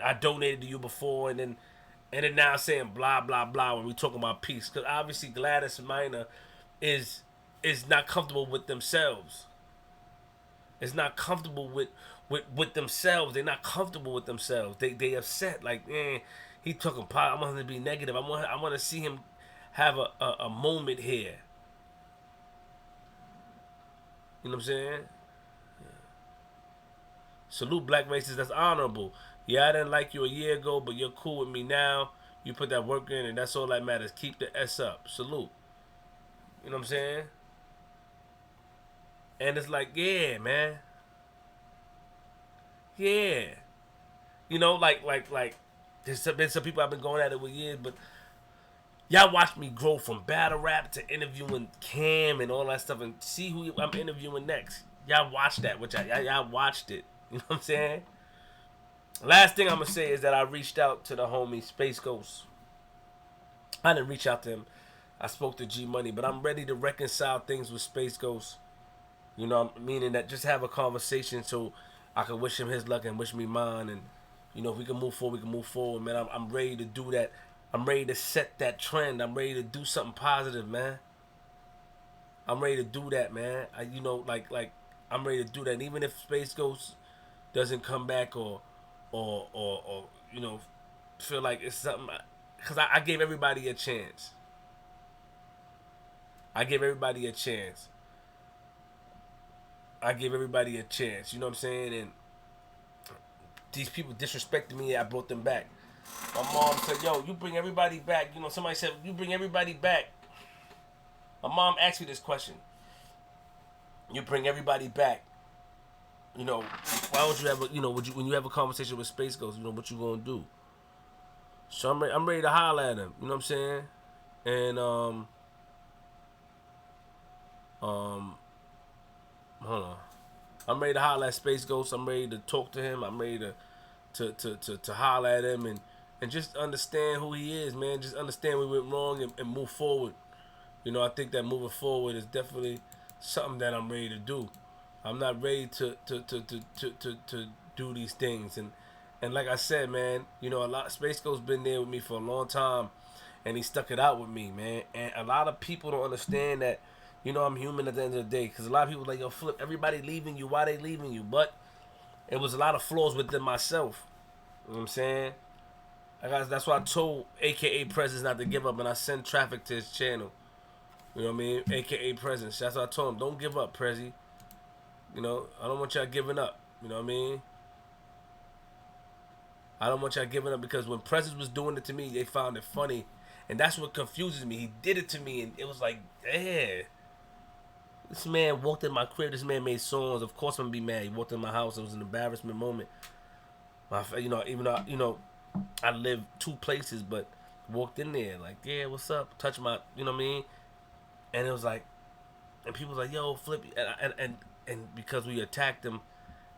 I donated to you before, and then now saying blah blah blah when we talking about peace, because obviously Gladys Minor is not comfortable with themselves. Is not comfortable with themselves. They're not comfortable with themselves. They upset. Like, man, he talking pot. I want him to be negative. I want to see him have a moment here. You know what I'm saying? Yeah. Salute black races. That's honorable. Yeah, I didn't like you a year ago, but you're cool with me now. You put that work in, and that's all that matters. Keep the S up. Salute. You know what I'm saying? And it's like, yeah, man. Yeah. Like, there's been some people I've been going at it with years, but y'all watched me grow from battle rap to interviewing Cam and all that stuff, and see who I'm interviewing next. Y'all watched that, y'all watched it. You know what I'm saying? Last thing I'm going to say is that I reached out to the homie Space Ghost. I didn't reach out to him. I spoke to G Money, but I'm ready to reconcile things with Space Ghost. You know, meaning that just have a conversation so I can wish him his luck and wish me mine. And, if we can move forward, we can move forward, man. I'm ready to do that. I'm ready to set that trend. I'm ready to do something positive, man. I'm ready to do that, man. I'm ready to do that. And even if Space Ghost doesn't come back or feel like it's something, because I gave everybody a chance. I gave everybody a chance. You know what I'm saying? And these people disrespected me. I brought them back. My mom said, yo, you bring everybody back. Somebody said, you bring everybody back. My mom asked me this question. You bring everybody back. Why would you have when you have a conversation with Space Ghost, what you gonna do? So I'm ready to holler at him. You know what I'm saying? And hold on. I'm ready to holler at Space Ghost. I'm ready to talk to him. I'm ready to holler at him and just understand who he is, man. Just understand we went wrong and move forward. I think that moving forward is definitely something that I'm ready to do. I'm not ready to do these things. And like I said, man, Space Ghost been there with me for a long time, and he stuck it out with me, man. And a lot of people don't understand that. I'm human at the end of the day, because a lot of people like, yo, Flip, everybody leaving you. Why they leaving you? But it was a lot of flaws within myself. You know what I'm saying? That's why I told AKA Presence not to give up, and I send traffic to his channel. You know what I mean? AKA Presence. That's what I told him. Don't give up, Prezi. You know, I don't want y'all giving up. You know what I mean? I don't want y'all giving up because when Presence was doing it to me, they found it funny. And that's what confuses me. He did it to me, and it was like, yeah. This man walked in my crib. This man made songs. Of course I'm going to be mad. He walked in my house. It was an embarrassment moment. You know, even though, you know, I live 2 places, but walked in there like, yeah, what's up? Touch my, you know what I mean? And it was like, and people was like, yo, Flip, and because we attacked him,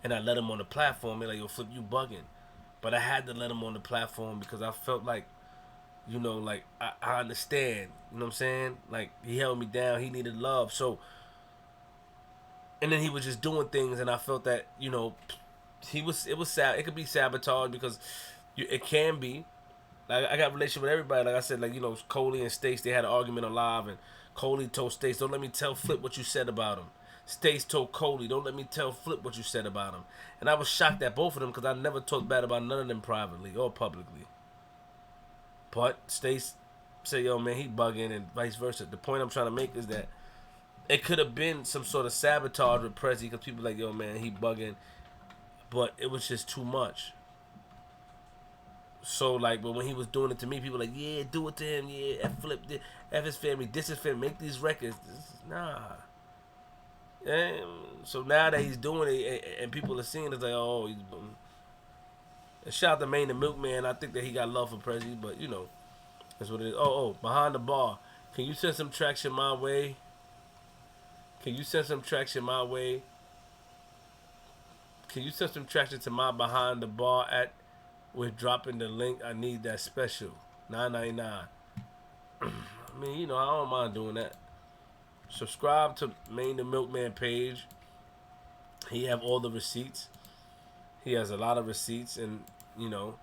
and I let him on the platform, they're like, yo, Flip, you bugging. But I had to let him on the platform because I felt like, you know, like, I understand, you know what I'm saying? Like, he held me down, he needed love, so, and then he was just doing things, and I felt that, you know, it was sad, it could be sabotage because it can be. Like, I got a relationship with everybody. Like I said, like, you know, Coley and Stace, they had an argument on live, and Coley told Stace, don't let me tell Flip what you said about him. Stace told Coley, don't let me tell Flip what you said about him. And I was shocked at both of them because I never talked bad about none of them privately or publicly. But Stace said, yo, man, he bugging, and vice versa. The point I'm trying to make is that it could have been some sort of sabotage with Prezi because people like, yo, man, he bugging. But it was just too much. So, like, but when he was doing it to me, people were like, yeah, do it to him, yeah, F Flip, F his family, this his family, make these records. Nah. And so now that he's doing it and people are seeing it, it's like, oh, he's... And shout out to Maine the Milkman. I think that he got love for Prezi, but, you know, that's what it is. Oh, behind the bar. Can you send some traction my way? Can you send some traction my way? Can you send some traction to my behind the bar at... We're dropping the link. I need that special. $9.99. I mean, you know, I don't mind doing that. Subscribe to Maine the Milkman page. He have all the receipts. He has a lot of receipts, and you know,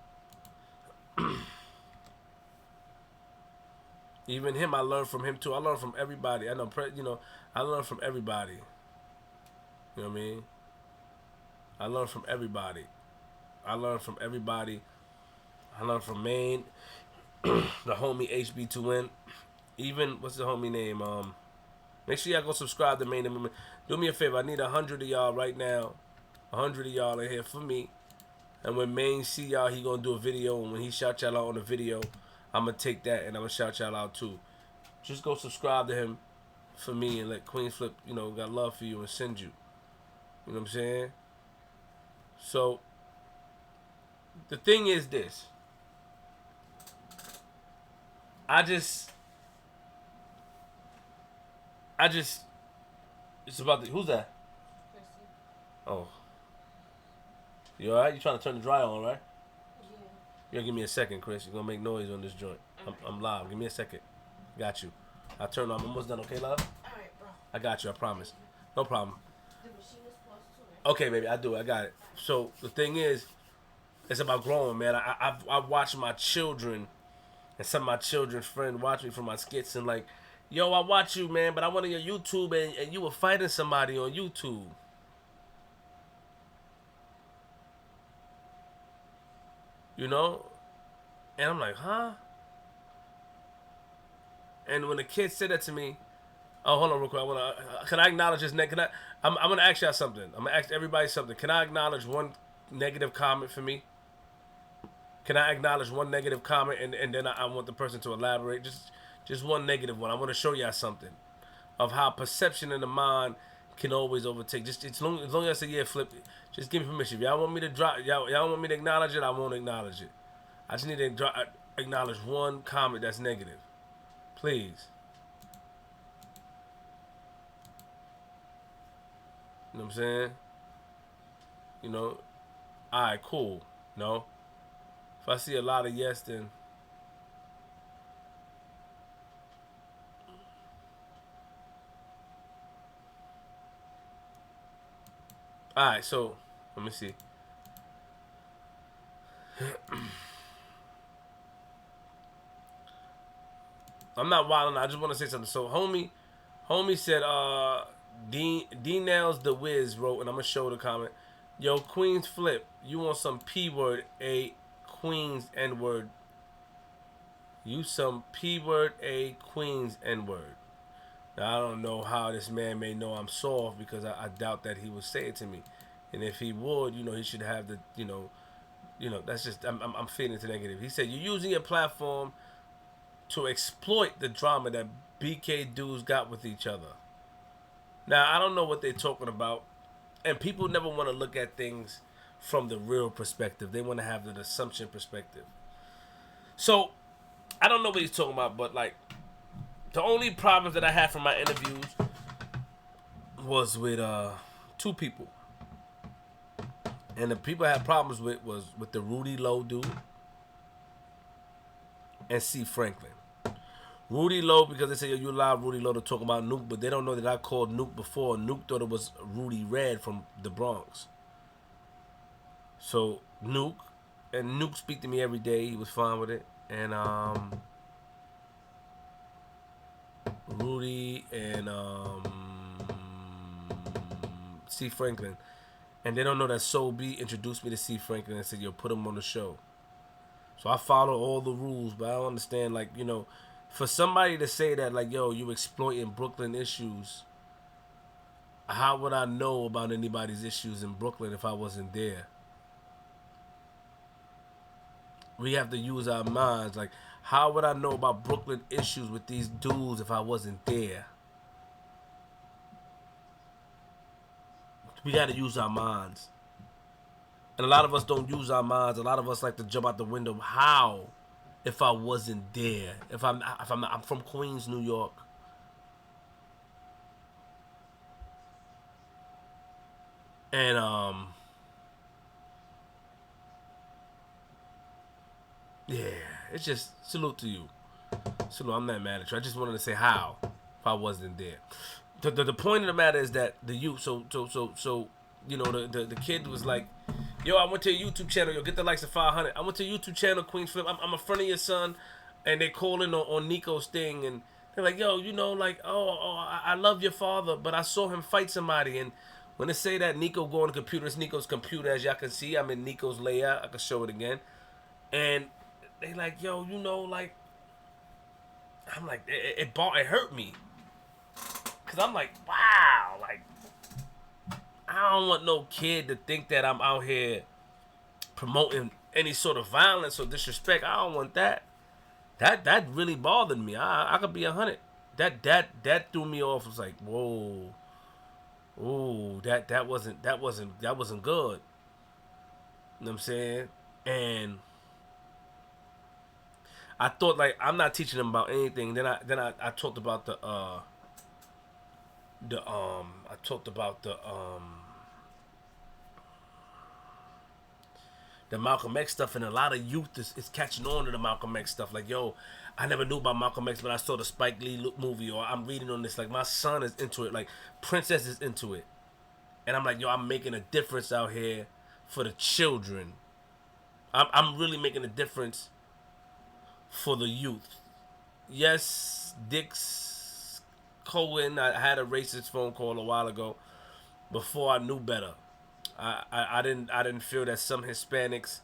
even him, I learned from him too. I learned from everybody. I know, you know, I learned from everybody. You know what I mean? I learned from everybody. I learned from everybody. I learned from Maine, the homie HB2N. Even, what's the homie name? Make sure y'all go subscribe to Maine. Do me a favor. I need 100 of y'all right now. 100 of y'all in here for me. And when Maine see y'all, he gonna do a video. And when he shout y'all out on the video, I'm gonna take that and I'm gonna shout y'all out too. Just go subscribe to him for me and let Queen Flip, you know, got love for you and send you. You know what I'm saying? So, the thing is this. I just, it's about the, who's that? Oh. You alright? You trying to turn the dryer on, right? Yeah. You gotta give me a second, Chris. You're gonna make noise on this joint. I'm live. Give me a second. Got you. I'll turn on. I'm almost done, okay, love? Alright, bro. I got you, I promise. No problem. The machine is close too, right? Okay, baby, I do. I got it. So, the thing is, it's about growing, man. I watch my children and some of my children's friends watch me from my skits and like, yo, I watch you, man, but I went on your YouTube and you were fighting somebody on YouTube. You know? And I'm like, huh? And when the kid said that to me, oh, hold on real quick. Can I acknowledge this? I'm going to ask y'all something. I'm going to ask everybody something. Can I acknowledge one negative comment for me? Can I acknowledge one negative comment and then I want the person to elaborate? Just one negative one. I want to show y'all something of how perception in the mind can always overtake. Just as long as I say, yeah, Flip, just give me permission. If y'all want me to drop, y'all want me to acknowledge it, I won't acknowledge it. I just need to acknowledge one comment that's negative. Please. You know what I'm saying? You know? Alright, cool. No? If I see a lot of yes, then... Alright, so... Let me see. I'm not wilding. I just want to say something. So, homie said, D-Nails the Wiz wrote, and I'm going to show the comment. Yo, Queen's Flip, you want some P-word, a Queen's N-word You some P word A Queens N word. Now I don't know how this man may know I'm soft because I doubt that he would say it to me. And if he would, he should have the, that's just I'm feeling too negative. He said you're using your platform to exploit the drama that BK dudes got with each other. Now I don't know what they're talking about, and people never want to look at things from the real perspective. They want to have the assumption perspective. So I don't know what he's talking about, but like the only problems that I had from my interviews was with two people. And the people I had problems with was with the Rudy Lowe dude and C. Franklin. Rudy Lowe, because they say, yo, you allowed Rudy Lowe to talk about Nuke, but they don't know that I called Nuke before. Nuke thought it was Rudy Red from the Bronx. So Nuke speak to me every day. He was fine with it. And Rudy and C. Franklin. And they don't know that Soul B introduced me to C. Franklin and said, yo, put him on the show. So I follow all the rules, but I don't understand, like, for somebody to say that, like, yo, you exploiting Brooklyn issues, how would I know about anybody's issues in Brooklyn if I wasn't there? We have to use our minds. Like, how would I know about Brooklyn issues with these dudes if I wasn't there? We got to use our minds. And a lot of us don't use our minds. A lot of us like to jump out the window. How? If I wasn't there, I'm from Queens, New York. And yeah, it's just salute to you. Salute. I'm not mad at you. I just wanted to say how if I wasn't there. The point of the matter is that the youth. So the kid was like, yo, I went to your YouTube channel. Yo, get the likes of 500. I went to your YouTube channel, Queens Flip. I'm a friend of your son. And they calling on Nico's thing. And they're like, yo, I love your father, but I saw him fight somebody. And when they say that Nico go on the computer, it's Nico's computer. As y'all can see, I'm in Nico's layout. I can show it again. And they like, yo, I'm like, it hurt me. Because I'm like, wow, like, I don't want no kid to think that I'm out here promoting any sort of violence or disrespect. I don't want that. That really bothered me. I could be 100. That threw me off. It was like, whoa, ooh, that wasn't good. You know what I'm saying? And I thought, like, I'm not teaching them about anything. Then I talked about the Malcolm X stuff, and a lot of youth is catching on to the Malcolm X stuff. Like, yo, I never knew about Malcolm X, but I saw the Spike Lee movie, or I'm reading on this. Like, my son is into it. Like, Princess is into it. And I'm like, yo, I'm making a difference out here for the children. I'm really making a difference for the youth. Yes, Dix Cohen, I had a racist phone call a while ago before I knew better. I didn't feel that some Hispanics,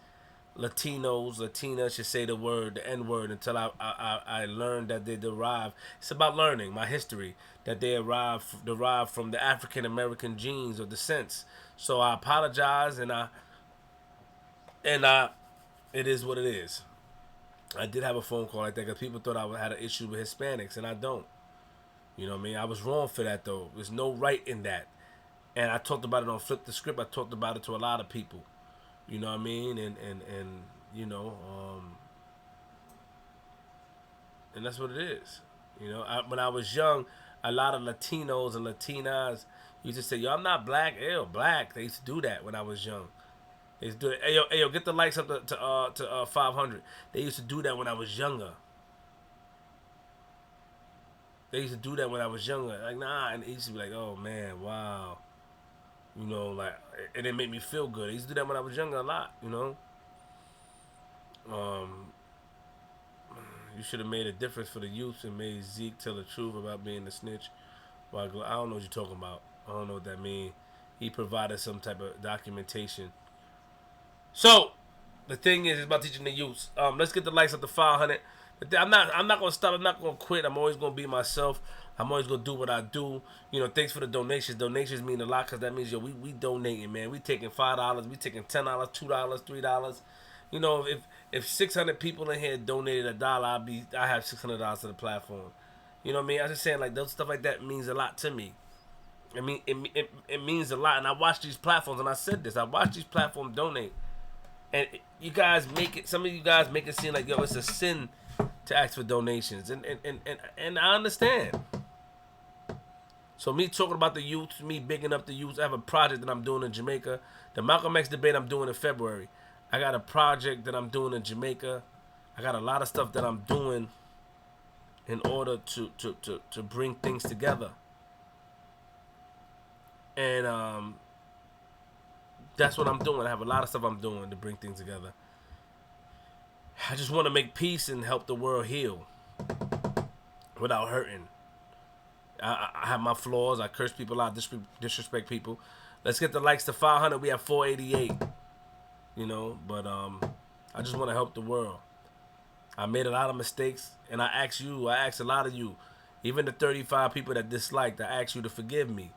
Latinas should say the N word until I learned that they derive. It's about learning my history, that they derive from the African American genes or descents. So I apologize, and it is what it is. I did have a phone call like that because people thought I had an issue with Hispanics, and I don't. You know what I mean? I was wrong for that, though. There's no right in that. And I talked about it on Flipdascript. I talked about it to a lot of people. You know what I mean? And and that's what it is. When I was young, a lot of Latinos and Latinas used to say, yo, I'm not black. Ew, black. They used to do that when I was young. They used to do it. Hey, yo, get the likes up to 500. They used to do that when I was younger. They used to do that when I was younger. Like, nah. And it used to be like, oh, man, wow. Like, it didn't make me feel good. I used to do that when I was younger a lot, You should have made a difference for the youth and made Zeke tell the truth about being a snitch. Well, I don't know what you're talking about. I don't know what that means. He provided some type of documentation. So, the thing is, it's about teaching the youth. Let's get the likes up to 500. I'm not gonna stop. I'm not gonna quit. I'm always gonna be myself. I'm always gonna do what I do. Thanks for the donations. Donations mean a lot because that means we donating, man. We taking $5. We taking $10, $2, $3. If 600 people in here donated $1, I have $600 to the platform. You know what I mean? I was just saying like those stuff like that means a lot to me. I mean, it means a lot. And I watch these platforms, and I said this. I watch these platforms donate, and you guys make it. Some of you guys make it seem like it's a sin to ask for donations, and I understand. So me talking about the youth, me bigging up the youth. I have a project that I'm doing in Jamaica. The Malcolm X debate I'm doing in February. I got a project that I'm doing in Jamaica. I got a lot of stuff that I'm doing in order to bring things together. And that's what I'm doing. I have a lot of stuff I'm doing to bring things together. I just want to make peace and help the world heal without hurting. I have my flaws. I curse people out, disrespect people. Let's get the likes to 500. We have 488. But I just want to help the world. I made a lot of mistakes, and I ask a lot of you, even the 35 people that disliked, I ask you to forgive me.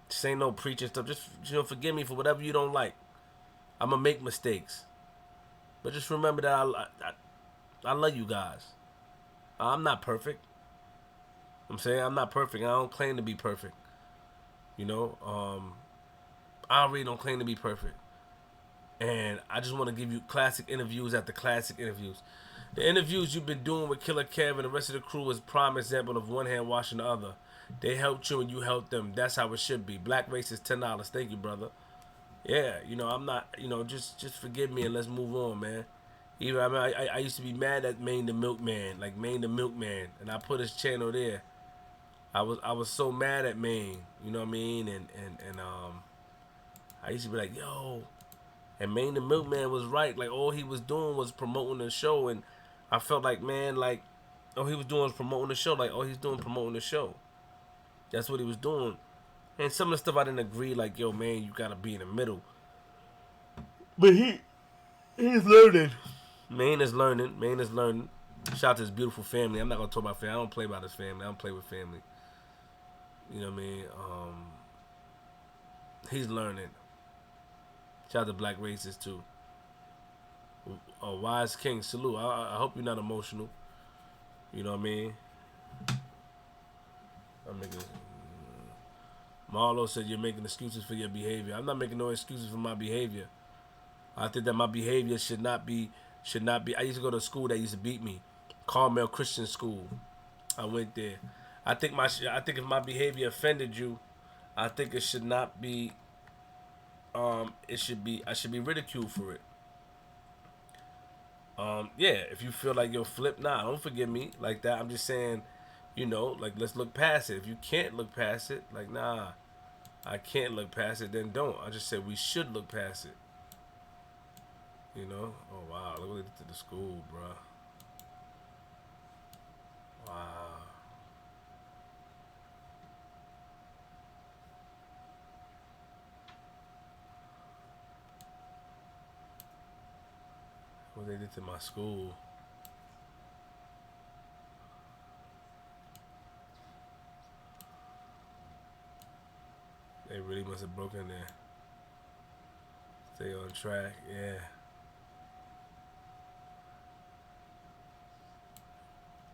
This ain't no preaching stuff. Just forgive me for whatever you don't like. I'm gonna make mistakes, but just remember that I love you guys. I'm not perfect. I'm saying I'm not perfect. I don't claim to be perfect. I really don't claim to be perfect. And I just want to give you classic interviews after classic interviews. The interviews you've been doing with Killer Kev and the rest of the crew is a prime example of one hand washing the other. They helped you and you helped them. That's how it should be. Black race is $10. Thank you, brother. Yeah, I'm not. Just forgive me and let's move on, man. I used to be mad at Maine the Milkman, like Maine the Milkman, and I put his channel there. I was so mad at Maine, you know what I mean, and I used to be like, yo, and Maine the Milkman was right. Like all he was doing was promoting the show, and I felt like, man, like all he was doing was promoting the show. Like all he's doing promoting the show. That's what he was doing. And some of the stuff I didn't agree, like, yo, man, you gotta be in the middle. But he's learning. Maine is learning. Shout out to his beautiful family. I'm not gonna talk about family. I don't play about his family. I don't play with family. You know what I mean? He's learning. Shout out to black racists too. Wise King, salute. I hope you're not emotional. You know what I mean? I'm making. Marlo said you're making excuses for your behavior. I'm not making no excuses for my behavior. I think that my behavior should not be. I used to go to a school that used to beat me, Carmel Christian School. I went there. I think if my behavior offended you, I think it should not be. I should be ridiculed for it. Yeah, if you feel like you're flipped, don't forgive me like that. I'm just saying, like let's look past it. If you can't look past it, like I can't look past it, then don't. I just said we should look past it. Oh wow, look what they did to the school, bro. Wow. What they did to my school. They really must have broken there. Stay on track, yeah.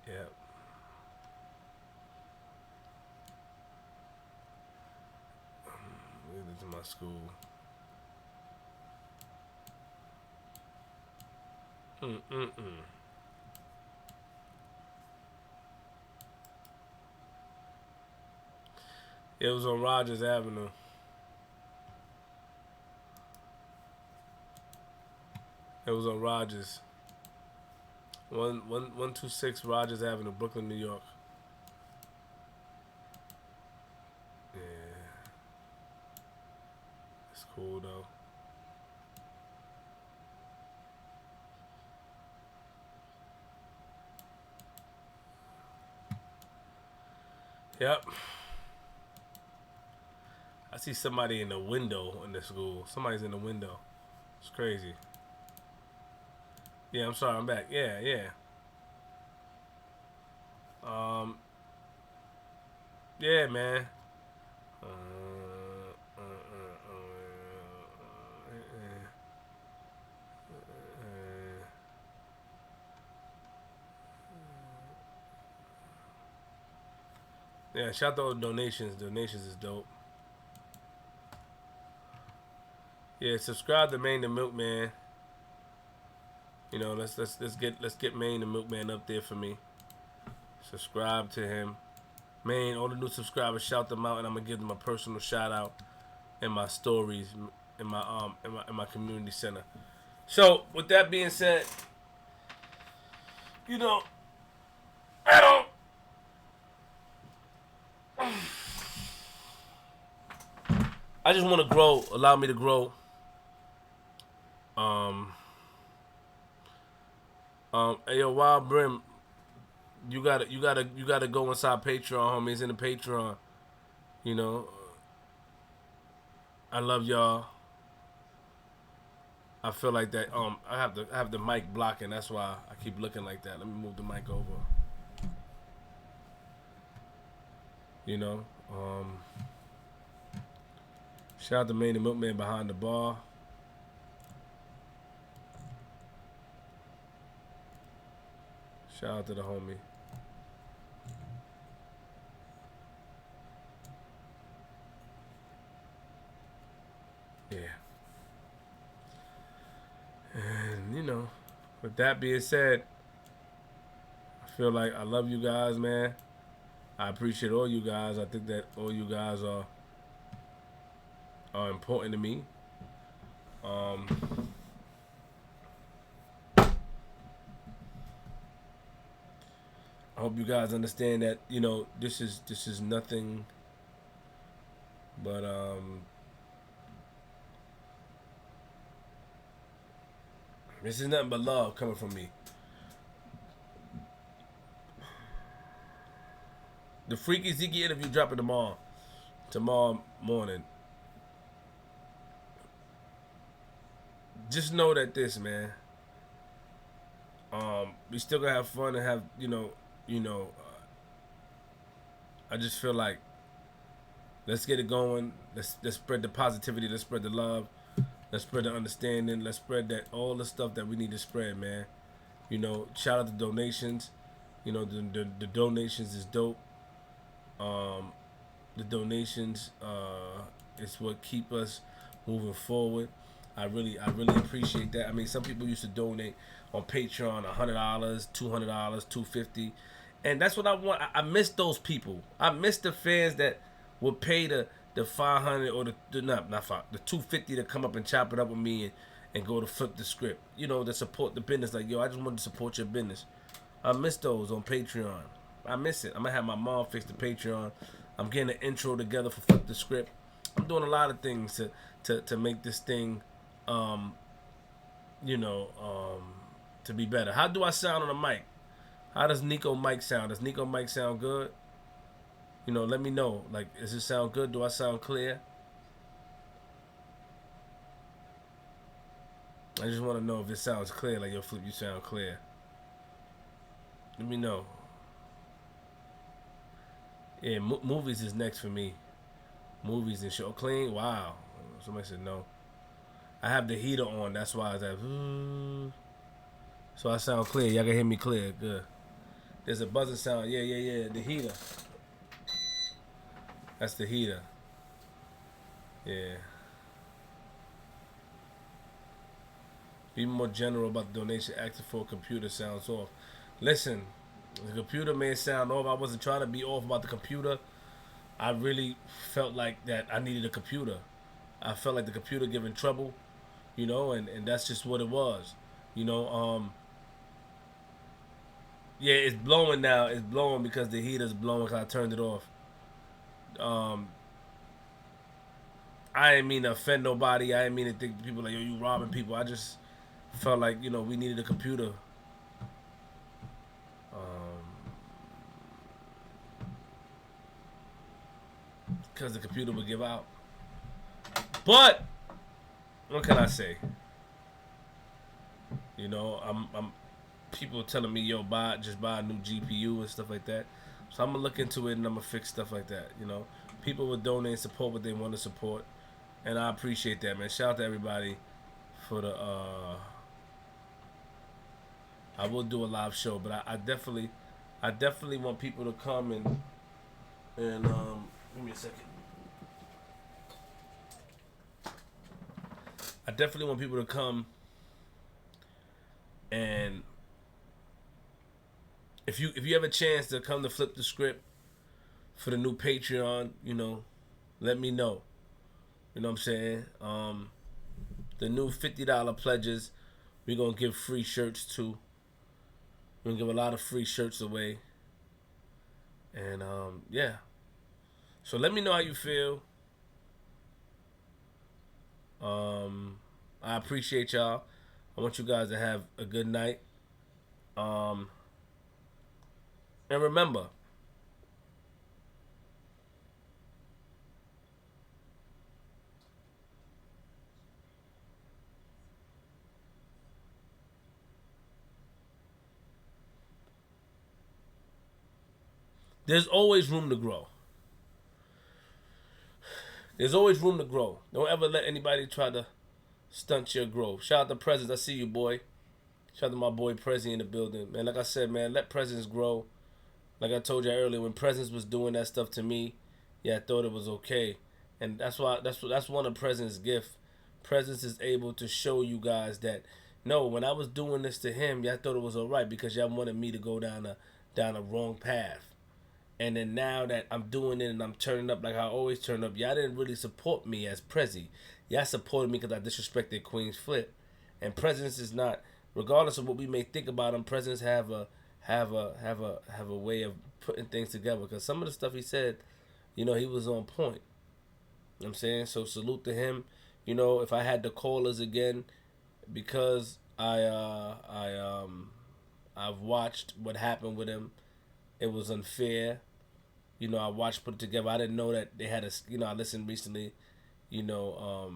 Yep. What they did to my school. It was on Rogers Avenue. It was on Rogers. 126 Rogers Avenue, Brooklyn, New York. Yeah. It's cool though. Yep. I see somebody in the window in the school. Somebody's in the window. It's crazy. Yeah, I'm sorry. I'm back. Yeah. Yeah, man. Yeah, shout out to all the donations. Donations is dope. Yeah, subscribe to Maine the Milkman. You know, let's get Maine the Milkman up there for me. Subscribe to him. Maine, all the new subscribers, shout them out, and I'm gonna give them a personal shout out in my stories in my community center. So with that being said, you know, I don't. I just want to grow. Allow me to grow. Um. Hey, yo, Wild Brim, you gotta go inside Patreon, homies. In the Patreon, you know. I love y'all. I feel like that. I have the mic blocking. That's why I keep looking like that. Let me move the mic over. You know. Shout out to Maine the Milkman behind the bar. Shout out to the homie. Yeah. And, you know, with that being said, I feel like I love you guys, man. I appreciate all you guys. I think that all you guys are important to me. I hope you guys understand that, you know, this is nothing but this is nothing but love coming from me. The Freaky Zeke interview dropping tomorrow morning. Just know that this, man. We still gonna have fun and have, I just feel like let's get it going. Let's spread the positivity. Let's spread the love. Let's spread the understanding. Let's spread that all the stuff that we need to spread, man. You know, shout out to donations. You know, the donations is dope. The donations is what keep us moving forward. I really appreciate that. I mean, some people used to donate on Patreon $100, $200, $250, and that's what I want. I miss those people. I miss the fans that would pay the 500 or the not 5 the 250 to come up and chop it up with me and go to Flipdascript. You know, to support the business. Like, yo, I just wanted to support your business. I miss those on Patreon. I miss it. I'm gonna have my mom fix the Patreon. I'm getting an intro together for Flipdascript. I'm doing a lot of things to make this thing, to be better. How do I sound on a mic? How does Nico mic sound? Does Nico mic sound good? You know, let me know. Like, does it sound good? Do I sound clear? I just want to know if it sounds clear. Like, yo, Flip, you sound clear. Let me know. Yeah, movies is next for me. Movies and show clean. Wow. Somebody said no. I have the heater on. That's why I was like, so I sound clear. Y'all can hear me clear. Good. There's a buzzing sound. Yeah. The heater. That's the heater. Yeah. Be more general about the donation. Asking for a computer sounds off. Listen, the computer may sound off. I wasn't trying to be off about the computer. I really felt like that I needed a computer. I felt like the computer giving trouble, you know, and that's just what it was. You know, yeah, it's blowing now. It's blowing because the heater's blowing because I turned it off. I didn't mean to offend nobody. I didn't mean to think people like, yo, you robbing people. I just felt like, you know, we needed a computer. Because the computer would give out. But what can I say? You know, I'm people telling me, yo, just buy a new GPU and stuff like that. So I'm gonna look into it and I'm gonna fix stuff like that. You know, people will donate and support what they want to support, and I appreciate that, man. Shout out to everybody for the. I will do a live show, but I definitely want people to come and give me a second. I definitely want people to come and if you have a chance to come to Flip the Script for the new Patreon, you know, let me know. You know what I'm saying? The new $50 pledges, we're gonna give free shirts too. We're gonna give a lot of free shirts away. And yeah. So let me know how you feel. I appreciate y'all. I want you guys to have a good night. And remember, there's always room to grow. There's always room to grow. Don't ever let anybody try to stunt your growth. Shout out to Presence. I see you, boy. Shout out to my boy Prezi in the building. Man, like I said, man, let Presence grow. Like I told you earlier, when Presence was doing that stuff to me, yeah, I thought it was okay. And that's one of Presence' gift. Presence is able to show you guys that no, when I was doing this to him, y'all thought it was alright because y'all wanted me to go down a wrong path. And then now that I'm doing it and I'm turning up like I always turn up, y'all didn't really support me as Prezi. Y'all supported me because I disrespected Queen's Flip. And Presence is not, regardless of what we may think about him, Presence have a way of putting things together. Because some of the stuff he said, you know, he was on point. You know what I'm saying? So salute to him. You know, if I had the callers again, because I've watched what happened with him, it was unfair. You know, I watched put it together. I didn't know that they had a. You know, I listened recently. You know,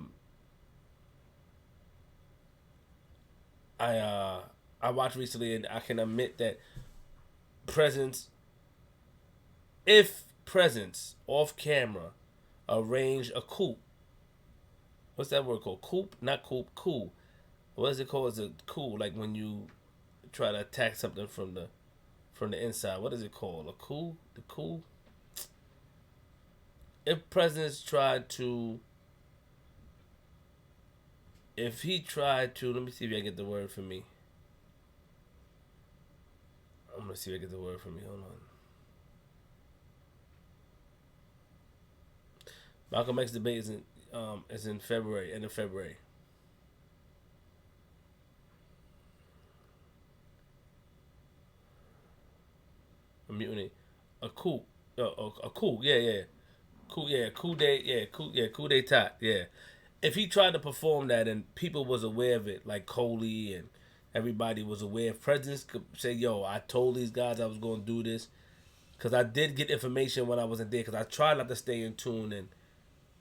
I watched recently, and I can admit that Presence, if Presence off camera, arrange a coup. What's that word called? Coup? Not coup. Coup. What is it called? Is it coup? Like when you try to attack something from the inside. What is it called? A coup? The coup? If presidents tried to, if he tried to, let me see if I get the word for me. I'm gonna see if I get the word for me. Hold on. Malcolm X debate is in February, end of February. A mutiny, a coup, a coup. Yeah, yeah, coup. Yeah, coup day. Yeah, coup. Yeah, coup d'état. Yeah. If he tried to perform that and people was aware of it, like Coley and everybody was aware, if presidents could say, "Yo, I told these guys I was going to do this," because I did get information when I wasn't there, because I tried not to stay in tune. And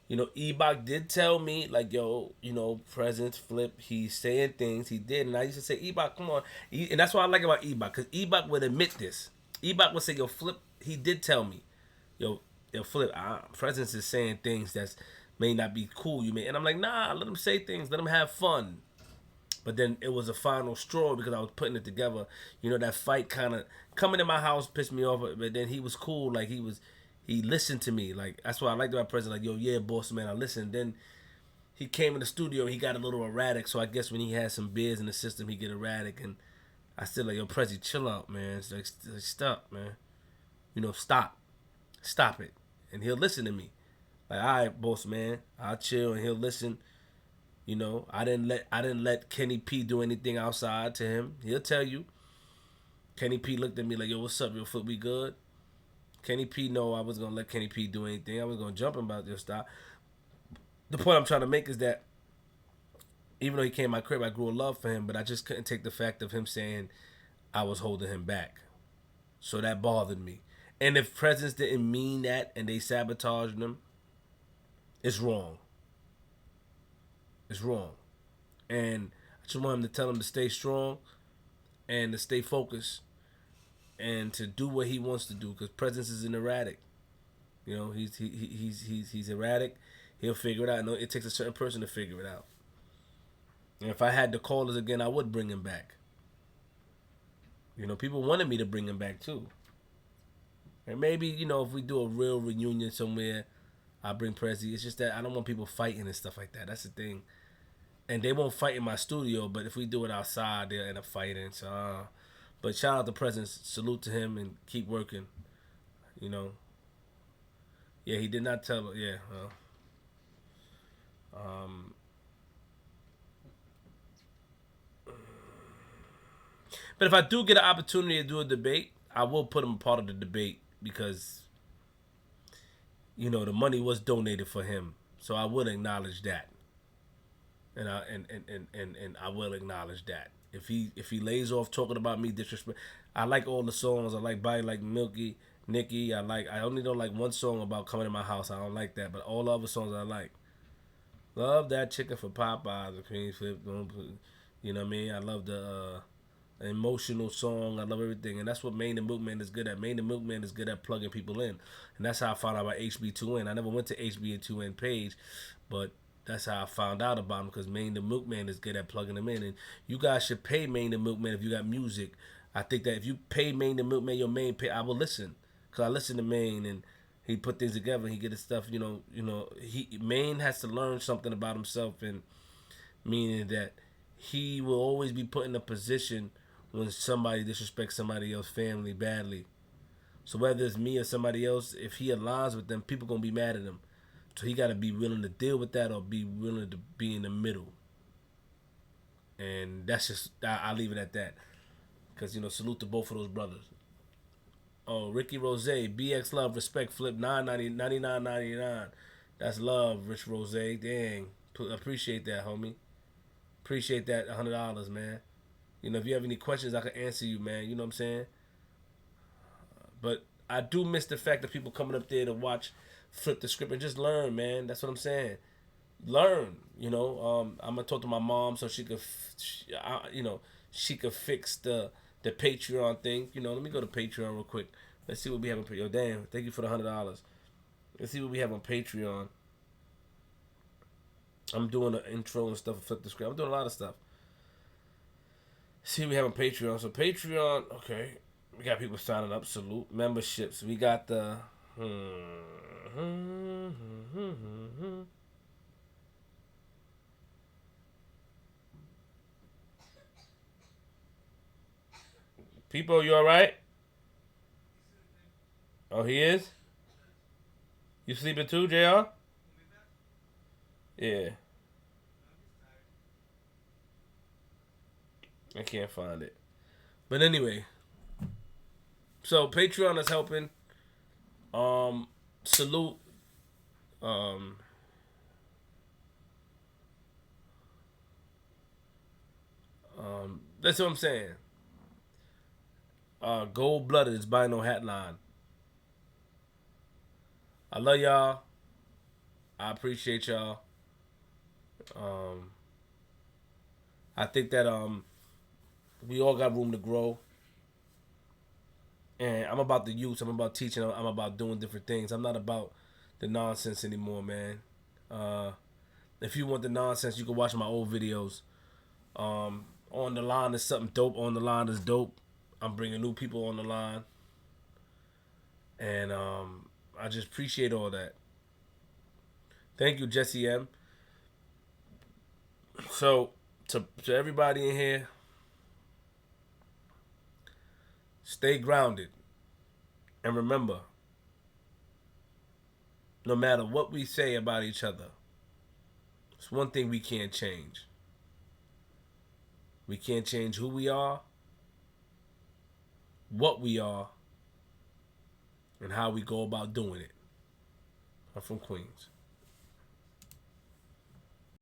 you know, Ebach did tell me, like, "Yo, you know, President Flip, he's saying things he did," and I used to say, "Ebach, come on," and that's what I like about Ebach, because Ebach would admit this. Ebach would say, "Yo, Flip, he did tell me, yo, Flip, President is saying things that's may not be cool. You may," and I'm like, "Nah, let him say things, let him have fun." But then it was a final straw because I was putting it together. You know, that fight kind of coming in my house pissed me off. But then he was cool. Like he listened to me. Like that's what I liked about President. Like, yo, yeah, boss man, I listened. Then he came in the studio. He got a little erratic. So I guess when he had some beers in the system, he get erratic. And I said, like, yo, Prezi, chill out, man. It's like, stop, man. You know, stop it. And he'll listen to me. Like, all right, boss man, I'll chill and he'll listen. You know, I didn't let Kenny P do anything outside to him. He'll tell you. Kenny P looked at me like, "Yo, what's up, your foot? We good?" Kenny P know I was gonna let Kenny P do anything. I was gonna jump him about this stuff. The point I'm trying to make is that even though he came to my crib, I grew a love for him, but I just couldn't take the fact of him saying I was holding him back. So that bothered me. And if Presence didn't mean that and they sabotaged him, it's wrong. It's wrong. And I just want him to tell him to stay strong and to stay focused. and to do what he wants to do, because Presence is an erratic. You know, he's erratic. He'll figure it out. No, it takes a certain person to figure it out. And if I had the callers again, I would bring him back. You know, people wanted me to bring him back too. And maybe, you know, if we do a real reunion somewhere, I'll bring Prezi. It's just that I don't want people fighting and stuff like that. That's the thing. And they won't fight in my studio, but if we do it outside, they'll end up fighting. So, but shout out to Presence. Salute to him and keep working. You know. Yeah, he did not tell. Yeah. But if I do get an opportunity to do a debate, I will put him a part of the debate because, you know, the money was donated for him. So I will acknowledge that. And I will acknowledge that. If he lays off talking about me disrespect, I like all the songs. I like Body Like Milky, Nikki. I only don't like one song about coming to my house. I don't like that, but all the other songs I like. Love that chicken for Popeyes, the cream flip. You know what I mean? I love the emotional song. I love everything, and that's what Maine the Milkman is good at. Maine the Milkman is good at plugging people in, and that's how I found out about HB2N. I never went to HB2N page, but that's how I found out about him, because Maine the Milkman is good at plugging them in. And you guys should pay Maine the Milkman if you got music. I think that if you pay Maine the Milkman your main pay, I will listen, because I listen to Maine and he put things together. He get his stuff. Maine has to learn something about himself, and meaning that he will always be put in a position when somebody disrespects somebody else's family badly. So whether it's me or somebody else, if he aligns with them, people gonna be mad at him. So he got to be willing to deal with that or be willing to be in the middle. And that's just, I'll leave it at that. Because, you know, salute to both of those brothers. Oh, Ricky Rose, BX Love, Respect, Flip, $99.99. That's love, Rich Rose. Dang. Appreciate that, homie. Appreciate that $100, man. You know, if you have any questions, I can answer you, man. You know what I'm saying? But I do miss the fact that people coming up there to watch Flip the Script and just learn, man. That's what I'm saying. Learn, you know. I'm gonna talk to my mom so she could, she could fix the Patreon thing. You know, let me go to Patreon real quick. Let's see what we have on Patreon. Yo, damn, thank you for the $100. Let's see what we have on Patreon. I'm doing the intro and stuff. Flip the Script. I'm doing a lot of stuff. See what we have on Patreon. So Patreon, okay. We got people signing up. Salute. Memberships. We got the. People, you alright? Oh, he is? You sleeping too, JR? Yeah. I can't find it. But anyway. So Patreon is helping. Salute. That's what I'm saying. Gold Blooded is buying no hat line. I love y'all. I appreciate y'all. I think that we all got room to grow. And I'm about the youth. I'm about teaching. I'm about doing different things. I'm not about the nonsense anymore, man. If you want the nonsense, you can watch my old videos. On the line is something dope. On the line is dope. I'm bringing new people on the line. And I just appreciate all that. Thank you, Jesse M. So, to everybody in here, stay grounded. And remember, no matter what we say about each other, it's one thing we can't change. We can't change who we are, what we are, and how we go about doing it. I'm from Queens.